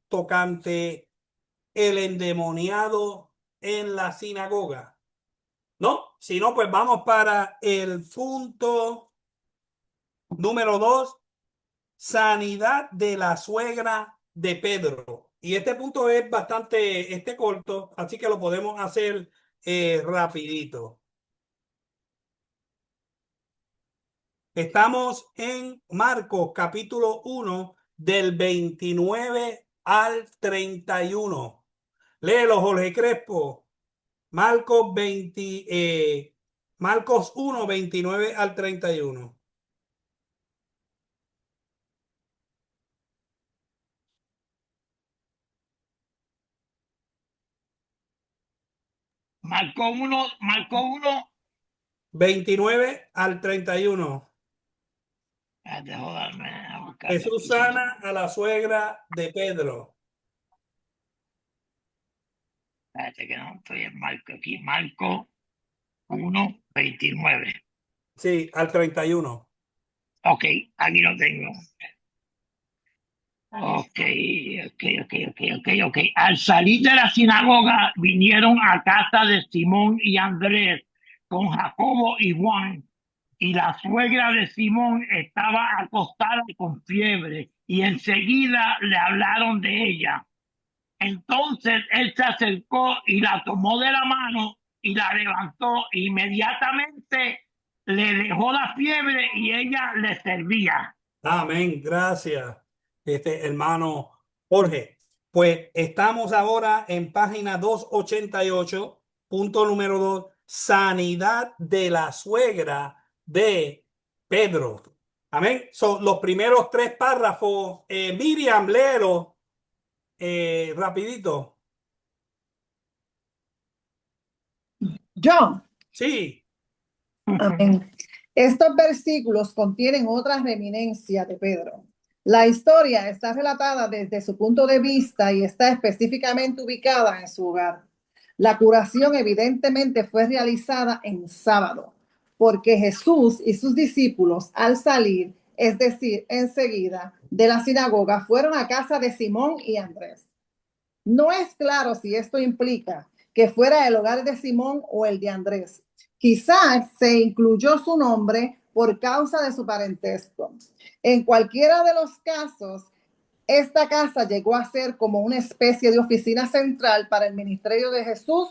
B: tocante el endemoniado en la sinagoga? No, si no, pues vamos para el punto número 2, sanidad de la suegra de Pedro. Y este punto es bastante corto, así que lo podemos hacer rapidito. Estamos en Marcos capítulo 1 del 29 al 31. Léelo, Jorge Crespo. Marcos 1, 29 al 31.
F: Marcó uno, 29
B: al 31.
F: Déjame
B: Jesús sana a la suegra de Pedro.
F: Espérate que no estoy en Marco aquí. Marco 1:29.
B: Sí, al 31.
F: Ok, aquí lo tengo. Ok. Al salir de la sinagoga vinieron a casa de Simón y Andrés con Jacobo y Juan. Y la suegra de Simón estaba acostada con fiebre y enseguida le hablaron de ella. Entonces él se acercó y la tomó de la mano y la levantó. Inmediatamente le dejó la fiebre y ella le servía.
B: Amén, gracias, hermano Jorge. Pues estamos ahora en página 288, punto número 2, sanidad de la suegra de Pedro. Amén. Son los primeros 3 párrafos. Miriam, léelo rapidito.
K: Yo.
B: Sí.
K: Amén. Estos versículos contienen otra reminiscencia de Pedro. La historia está relatada desde su punto de vista y está específicamente ubicada en su hogar. La curación evidentemente fue realizada en sábado, porque Jesús y sus discípulos al salir, es decir, enseguida de la sinagoga, fueron a casa de Simón y Andrés. No es claro si esto implica que fuera el hogar de Simón o el de Andrés. Quizás se incluyó su nombre por causa de su parentesco. En cualquiera de los casos, esta casa llegó a ser como una especie de oficina central para el ministerio de Jesús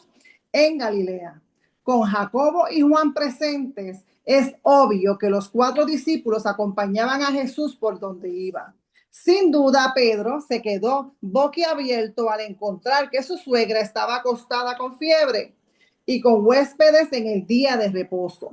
K: en Galilea. Con Jacobo y Juan presentes, es obvio que los 4 discípulos acompañaban a Jesús por donde iba. Sin duda, Pedro se quedó boquiabierto al encontrar que su suegra estaba acostada con fiebre y con huéspedes en el día de reposo.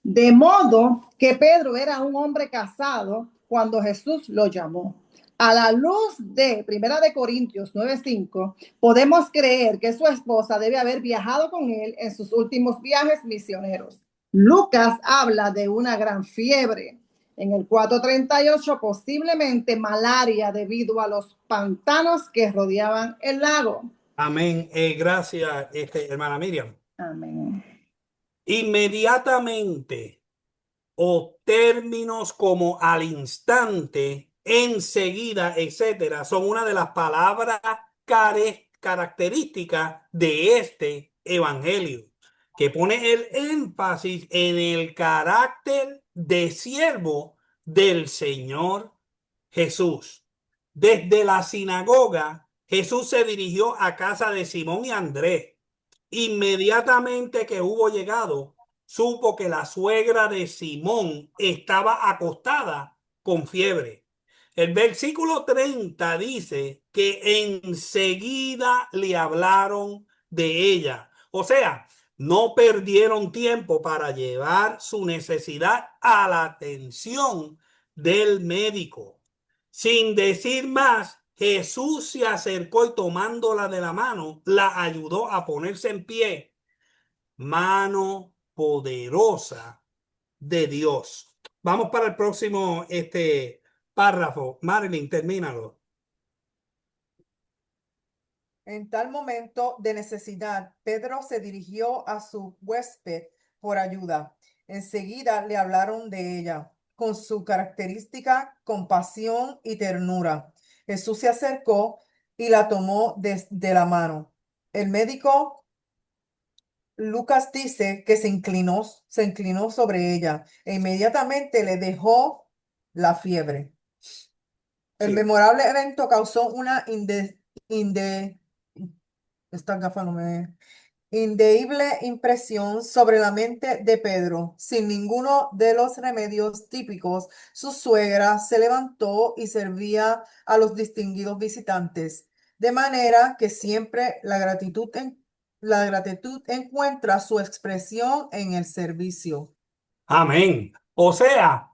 K: De modo que Pedro era un hombre casado cuando Jesús lo llamó. A la luz de 1 Corintios 9:5, podemos creer que su esposa debe haber viajado con él en sus últimos viajes misioneros. Lucas habla de una gran fiebre. En el 4:38, posiblemente malaria debido a los pantanos que rodeaban el lago.
B: Amén. Gracias, hermana Miriam.
K: Amén.
B: Inmediatamente o términos como al instante, enseguida, etcétera, son una de las palabras características de este evangelio, que pone el énfasis en el carácter de siervo del Señor Jesús. Desde la sinagoga, Jesús se dirigió a casa de Simón y Andrés. Inmediatamente que hubo llegado, supo que la suegra de Simón estaba acostada con fiebre. El versículo 30 dice que enseguida le hablaron de ella. O sea, no perdieron tiempo para llevar su necesidad a la atención del médico. Sin decir más, Jesús se acercó y tomándola de la mano, la ayudó a ponerse en pie. Mano poderosa de Dios. Vamos para el próximo párrafo. Marilyn, termínalo.
C: En tal momento de necesidad, Pedro se dirigió a su huésped por ayuda. Enseguida le hablaron de ella, con su característica compasión y ternura. Jesús se acercó y la tomó de la mano. El médico Lucas dice que se inclinó sobre ella e inmediatamente le dejó la fiebre. El memorable evento causó una indeleble impresión sobre la mente de Pedro. Sin ninguno de los remedios típicos, su suegra se levantó y servía a los distinguidos visitantes, de manera que siempre la gratitud encuentra su expresión en el servicio.
B: Amén. O sea,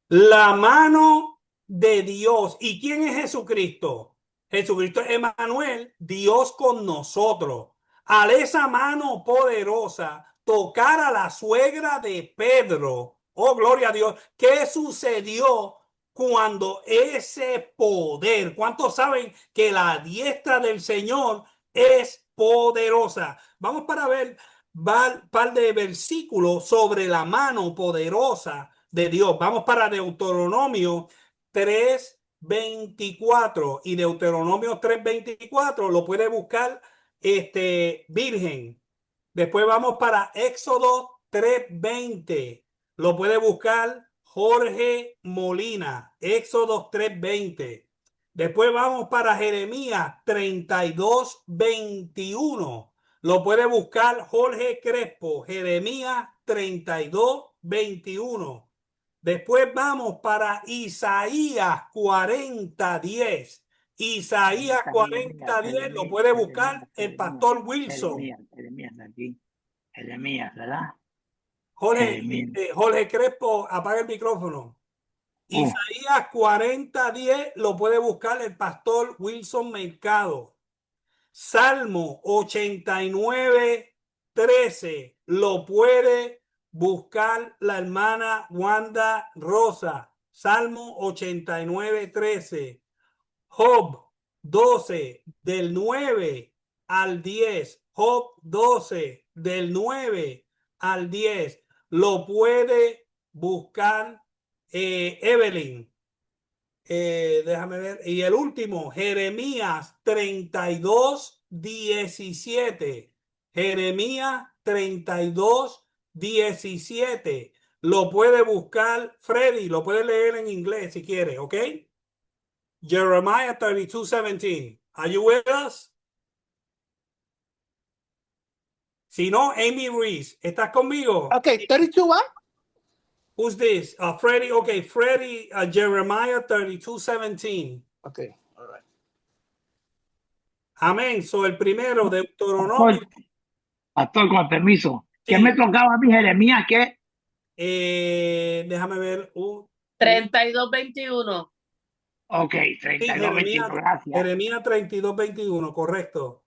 B: la mano de Dios. ¿Y quién es Jesucristo? Jesucristo es Emmanuel, Dios con nosotros. Al esa mano poderosa tocar a la suegra de Pedro. Oh, gloria a Dios. ¿Qué sucedió cuando ese poder, ¿cuántos saben que la diestra del Señor es poderosa? Vamos para ver un par de versículos sobre la mano poderosa de Dios. Vamos para Deuteronomio 3:24 y Deuteronomio 3:24 lo puede buscar Virgen. Después vamos para Éxodo 3:20. Lo puede buscar Jorge Molina. Éxodo 3:20. Después vamos para Jeremías 32:21. Lo puede buscar Jorge Crespo. Jeremías 32:21. Después vamos para Isaías 40:10. Isaías 40:10 lo puede buscar el pastor Wilson.
F: Jeremías, ¿verdad?
B: Jorge Crespo, apaga el micrófono. Isaías 40:10 lo puede buscar el pastor Wilson Mercado. Salmo 89:13 lo puede buscar la hermana Wanda Rosa. Salmo 89:13. Job 12 del 9 al 10. Job 12 del 9 al 10 lo puede buscar Evelyn. Déjame ver. Y el último, Jeremías 32:17. Jeremías 32:17 lo puede buscar Freddy. Lo puede leer en inglés si quiere, ¿ok? Jeremiah 32:17. Are you with us? Si no, Amy Reese, ¿estás conmigo?
O: Okay, 32 what?
B: Who's this? Freddie. Okay, Freddie. Jeremiah 32:17.
O: Okay, all right.
B: Amén. So el primero, Deuteronomio.
F: Pastor, con permiso. Sí. ¿Qué me tocaba a mí, Jeremías? ¿Qué?
B: Déjame ver.
D: 32:21.
F: Ok, 32:21, gracias.
B: Jeremías 32:21, correcto.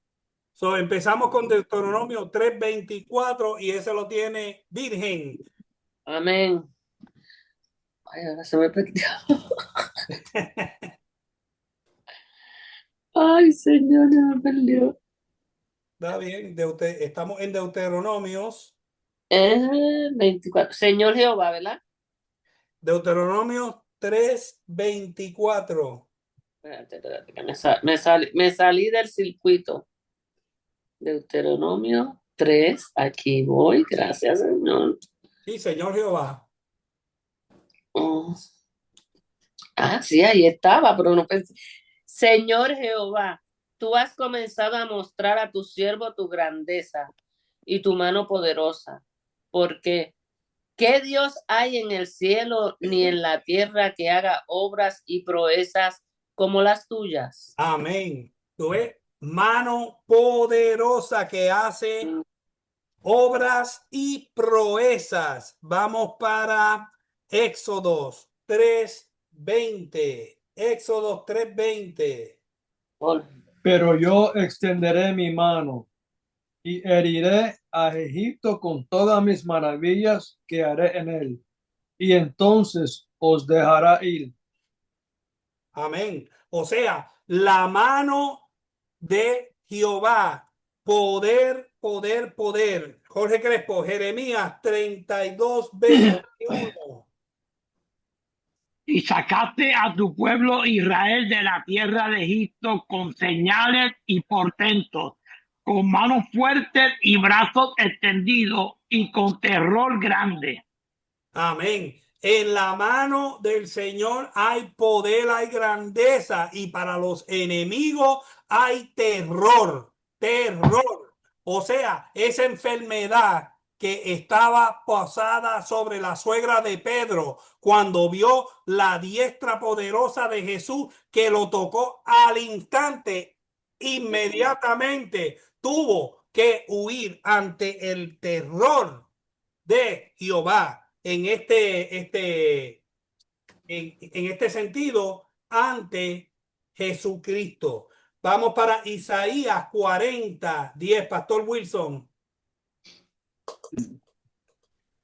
B: So, empezamos con Deuteronomio 3:24 y ese lo tiene Virgen.
D: Amén. Ay, ahora se me perdió. Ay, Señor, me perdió.
B: Está bien, estamos en Deuteronomios.
D: 24. Señor Jehová, ¿verdad?
B: Deuteronomio 3:24.
D: Espérate, que me salí del circuito. Deuteronomio 3, aquí voy, gracias, Señor.
B: Sí, Señor Jehová.
D: Sí, ahí estaba, pero no pensé. Señor Jehová, tú has comenzado a mostrar a tu siervo tu grandeza y tu mano poderosa, porque ¿qué Dios hay en el cielo ni en la tierra que haga obras y proezas como las tuyas?
B: Amén. ¿Tú ves? Mano poderosa que hace obras y proezas. Vamos para Éxodos 3:20. Éxodos 3:20.
E: Pero yo extenderé mi mano y heriré a Egipto con todas mis maravillas que haré en él, y entonces os dejará ir.
B: Amén. O sea, la mano de Jehová, poder, poder, poder. Jorge Crespo, Jeremías 32:21.
F: Y sacaste a tu pueblo Israel de la tierra de Egipto con señales y portentos, con manos fuertes y brazos extendidos y con terror grande.
B: Amén. En la mano del Señor hay poder, hay grandeza, y para los enemigos hay terror, terror. O sea, esa enfermedad que estaba posada sobre la suegra de Pedro cuando vio la diestra poderosa de Jesús que lo tocó al instante, inmediatamente tuvo que huir ante el terror de Jehová. En este sentido, ante Jesucristo. Vamos para Isaías 40:10, Pastor Wilson.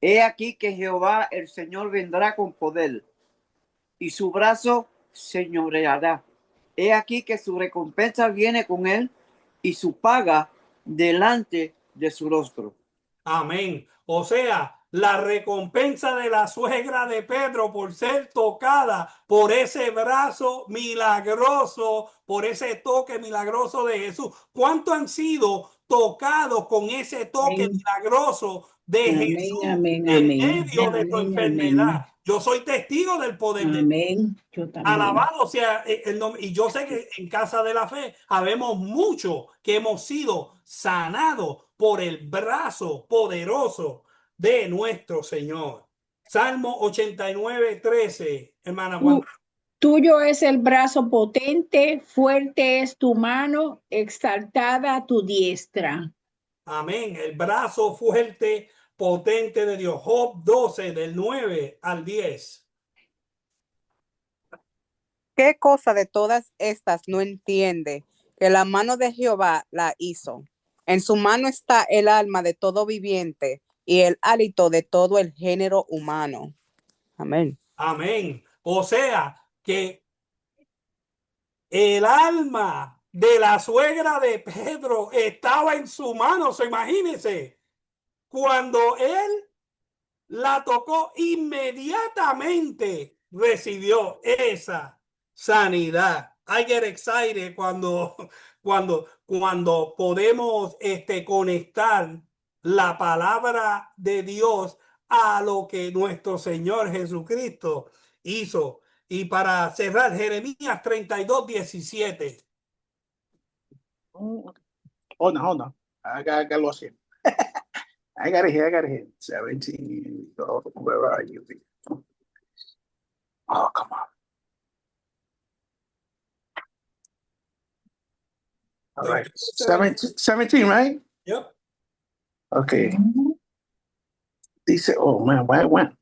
N: He aquí que Jehová el Señor vendrá con poder y su brazo señoreará. He aquí que su recompensa viene con él y su paga delante de su rostro.
B: Amén. O sea, la recompensa de la suegra de Pedro por ser tocada por ese brazo milagroso, por ese toque milagroso de Jesús. ¿Cuántos han sido tocados con ese toque
G: Amén,
B: milagroso de
G: amén,
B: Jesús
G: amén,
B: en
G: amén,
B: medio de tu
G: amén,
B: enfermedad?
G: amén,
B: Yo soy testigo del poder de Dios.
G: amén. Yo también.
B: Alabado sea el nombre. Y yo sé que en Casa de la Fe habemos muchos que hemos sido sanados por el brazo poderoso de nuestro Señor. Salmo 89:13, hermana Wanda.
G: Tuyo es el brazo potente, fuerte es tu mano, exaltada tu diestra.
B: Amén. El brazo fuerte, potente de Dios. Job 12, del 9 al 10.
J: ¿Qué cosa de todas estas no entiende? Que la mano de Jehová la hizo. En su mano está el alma de todo viviente y el hálito de todo el género humano. Amén.
B: Amén. O sea que el alma de la suegra de Pedro estaba en su mano. So, imagínense, cuando él la tocó, inmediatamente recibió esa sanidad. I get excited cuando podemos conectar la palabra de Dios a lo que nuestro Señor Jesucristo hizo. Y para cerrar, Jeremías 32:17.
O: Hold on. I got lost here. I got it here. 17. Oh, where are you? Oh, come on. All right. 17, right?
B: Yep.
O: Okay. Dice, oh man, where it went?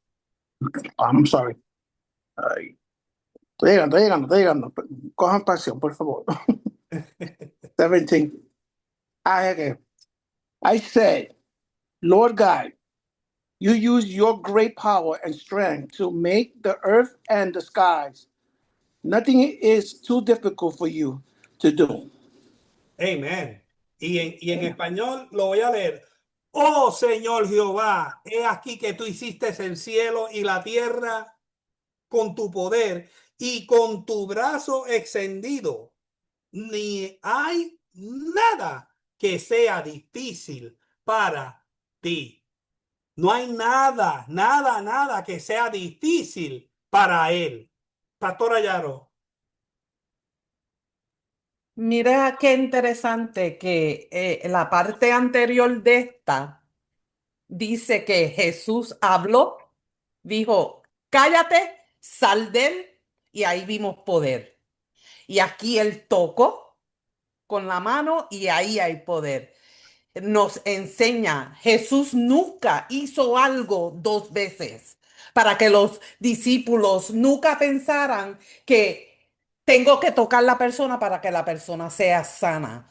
O: I'm sorry. Estoy llegando. Cojan pasión, por favor. 17. Okay. I said, Lord God, you use your great power and strength to make the earth and the skies. Nothing is too difficult for you to do.
B: Amen. Y en español lo voy a leer. Oh Señor Jehová, he aquí que tú hiciste el cielo y la tierra con tu poder y con tu brazo extendido. Ni hay nada que sea difícil para ti. No hay nada que sea difícil para él. Pastor Ayaro.
H: Mira qué interesante que la parte anterior de esta dice que Jesús habló, dijo, cállate, sal de él, y ahí vimos poder. Y aquí él tocó con la mano y ahí hay poder. Nos enseña, Jesús nunca hizo algo dos veces para que los discípulos nunca pensaran que tengo que tocar la persona para que la persona sea sana.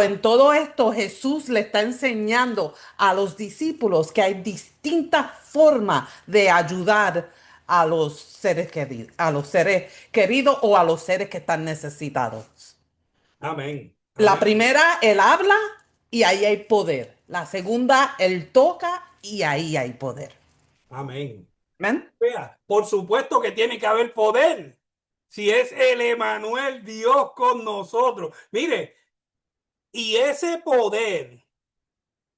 H: En todo esto, Jesús le está enseñando a los discípulos que hay distintas formas de ayudar a los seres queridos o a los seres que están necesitados.
B: Amén.
H: La primera, él habla y ahí hay poder. La segunda, él toca y ahí hay poder.
B: Amén.
H: ¿Ven?
B: Vea, por supuesto que tiene que haber poder. Si es el Emanuel, Dios con nosotros. Mire, y ese poder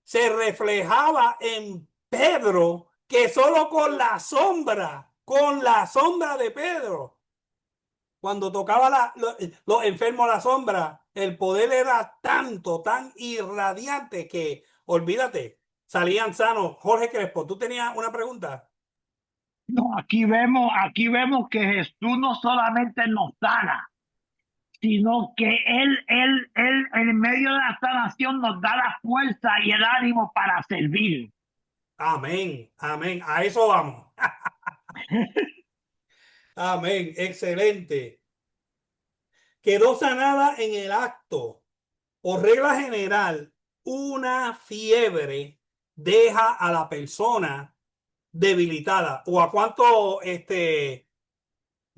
B: se reflejaba en Pedro, que solo con la sombra de Pedro, cuando tocaba los enfermos a la sombra, el poder era tan irradiante que, olvídate, salían sanos. Jorge Crespo, ¿tú tenías una pregunta?
F: No, aquí vemos que Jesús no solamente nos sana, sino que él en medio de la sanación nos da la fuerza y el ánimo para servir.
B: Amén, amén. A eso vamos. Amén, excelente. Quedó sanada en el acto. Por regla general, una fiebre deja a la persona debilitada. ¿O a cuánto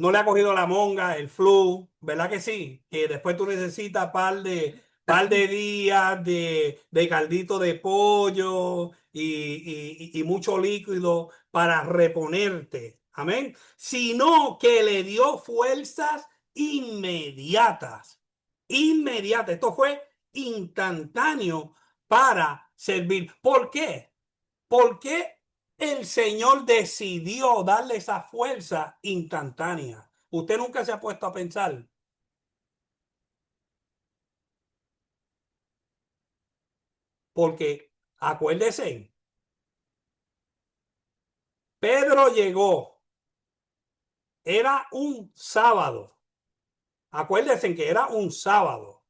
B: no le ha cogido la monga, el flu, ¿verdad que sí? Que después tú necesitas par de días de caldito de pollo y mucho líquido para reponerte. Amén. Sino que le dio fuerzas inmediatas. Inmediatas. Esto fue instantáneo para servir. ¿Por qué? ¿Por qué el Señor decidió darle esa fuerza instantánea? Usted nunca se ha puesto a pensar. Porque acuérdese, Pedro llegó, era un sábado. Acuérdense que era un sábado.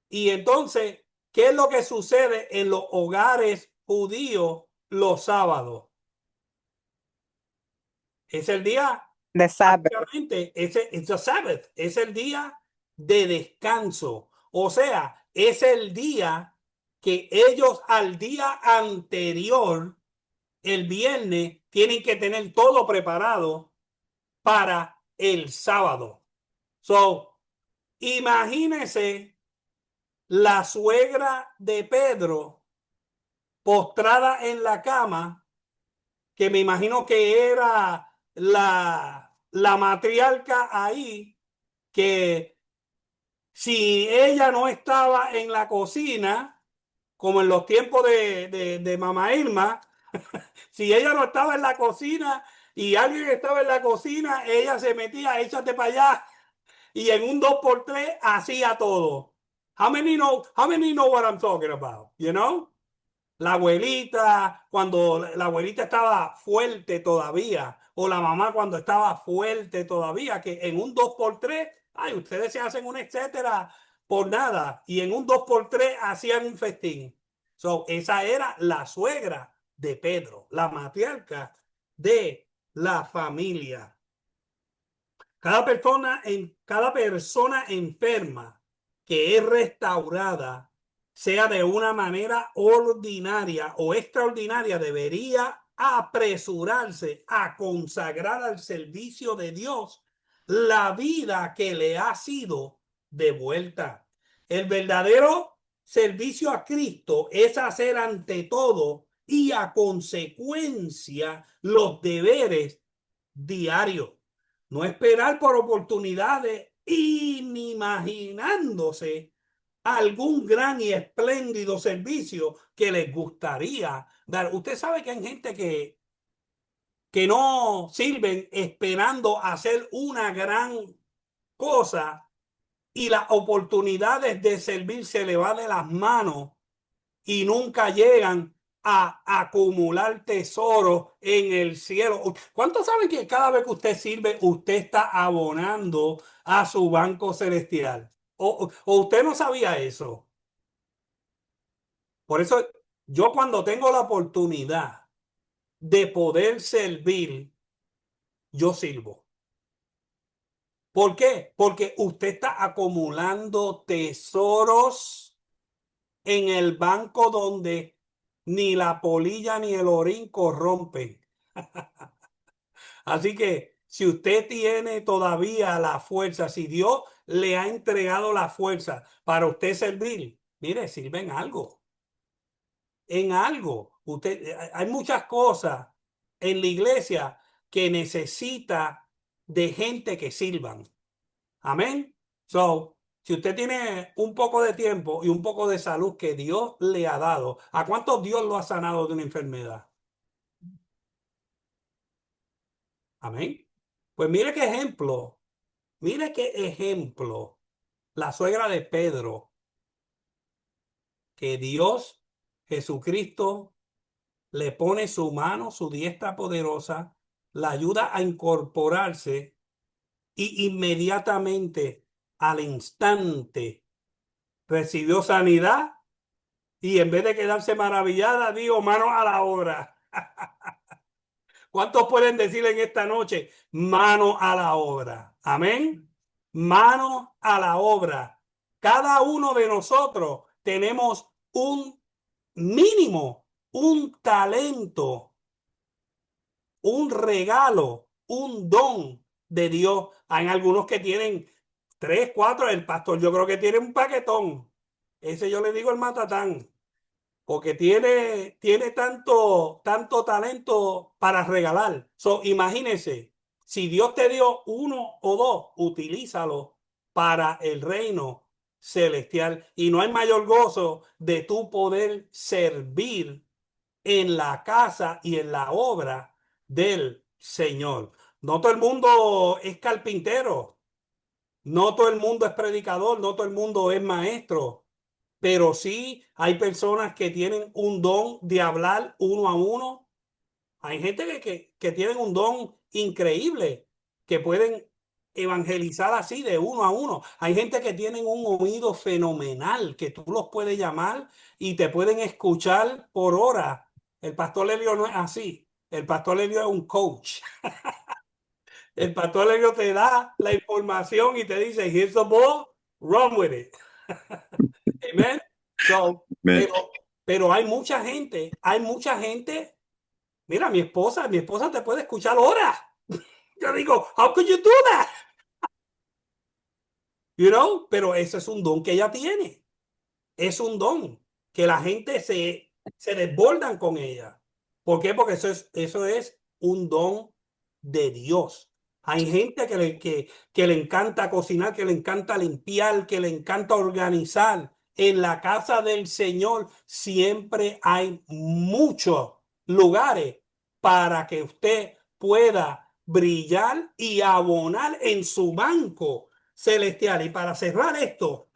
B: Y entonces, ¿qué es lo que sucede en los hogares judíos los sábados? Es el día,
J: The Sabbath.
B: prácticamente, it's a Sabbath, es el día de descanso. O sea, es el día que ellos al día anterior, el viernes, tienen que tener todo preparado para el sábado. So, imagínense la suegra de Pedro postrada en la cama, que me imagino que era la matriarca ahí, que si ella no estaba en la cocina, como en los tiempos de Mamá Irma, si ella no estaba en la cocina y alguien estaba en la cocina, ella se metía, échate para allá, y en un 2x3 hacía todo. How many know what I'm talking about? You know? La abuelita, cuando la abuelita estaba fuerte todavía, o la mamá cuando estaba fuerte todavía, que en un 2x3, ay, ustedes se hacen un etcétera por nada, y en un 2x3 hacían un festín. So, esa era la suegra de Pedro, la matriarca de la familia. Cada persona enferma que es restaurada, sea de una manera ordinaria o extraordinaria, debería apresurarse a consagrar al servicio de Dios la vida que le ha sido devuelta. El verdadero servicio a Cristo es hacer ante todo y a consecuencia los deberes diarios. No esperar por oportunidades inimaginándose algún gran y espléndido servicio que les gustaría dar. Usted sabe que hay gente que no sirven esperando hacer una gran cosa y las oportunidades de servir se le van de las manos y nunca llegan a acumular tesoros en el cielo. ¿Cuántos saben que cada vez que usted sirve, usted está abonando a su banco celestial? ¿O usted no sabía eso? Por eso yo, cuando tengo la oportunidad de poder servir, yo sirvo. ¿Por qué? Porque usted está acumulando tesoros en el banco donde ni la polilla ni el orín corrompen. Así que si usted tiene todavía la fuerza, si Dios le ha entregado la fuerza para usted servir, mire, sirve en algo. En algo. Hay muchas cosas en la iglesia que necesita de gente que sirvan. Amén. So, si usted tiene un poco de tiempo y un poco de salud que Dios le ha dado, ¿a cuántos Dios lo ha sanado de una enfermedad? Amén. Pues mire qué ejemplo, la suegra de Pedro, que Dios, Jesucristo, le pone su mano, su diestra poderosa, la ayuda a incorporarse y inmediatamente, al instante, recibió sanidad. Y en vez de quedarse maravillada, digo, manos a la obra. ¿Cuántos pueden decir en esta noche, mano a la obra? Amén. Mano a la obra. Cada uno de nosotros tenemos un mínimo, un talento, un regalo, un don de Dios. Hay algunos que tienen 3, 4. El pastor yo creo que tiene un paquetón. Ese yo le digo el matatán. Porque tiene tanto talento para regalar. So, imagínense, si Dios te dio 1 o 2, utilízalo para el reino celestial. Y no hay mayor gozo de tú poder servir en la casa y en la obra del Señor. No todo el mundo es carpintero, no todo el mundo es predicador, no todo el mundo es maestro, pero sí hay personas que tienen un don de hablar uno a uno. Hay gente que tienen un don increíble, que pueden evangelizar así de uno a uno. Hay gente que tienen un oído fenomenal, que tú los puedes llamar y te pueden escuchar por horas. El pastor Elio no es así. El pastor Elio es un coach. El pastor Elio te da la información y te dice, here's the ball, run with it. Amen. So, pero hay mucha gente. Mira, mi esposa te puede escuchar horas. Yo digo, how could you do that? You know, pero ese es un don que ella tiene. Es un don que la gente se desbordan con ella. ¿Por qué? Porque eso es un don de Dios. Hay gente que le encanta cocinar, que le encanta limpiar, que le encanta organizar. En la casa del Señor siempre hay muchos lugares para que usted pueda brillar y abonar en su banco celestial. Y para cerrar esto,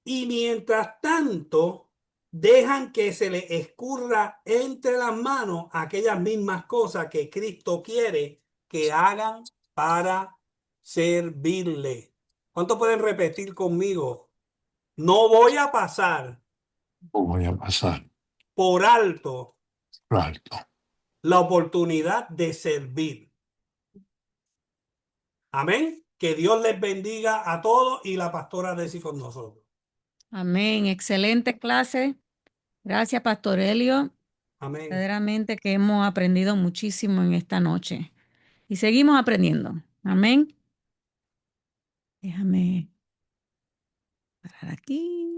B: y mientras tanto, dejan que se le escurra entre las manos aquellas mismas cosas que Cristo quiere que hagan para servirle. ¿Cuánto pueden repetir conmigo? No voy a pasar
I: No voy a pasar
B: por alto
I: por alto
B: la oportunidad de servir. Amén. Que Dios les bendiga a todos y la pastora Desi con nosotros.
A: Amén. Excelente clase. Gracias, Pastor Elio.
B: Amén.
A: Verdaderamente que hemos aprendido muchísimo en esta noche. Y seguimos aprendiendo. Amén. Déjame parar aquí.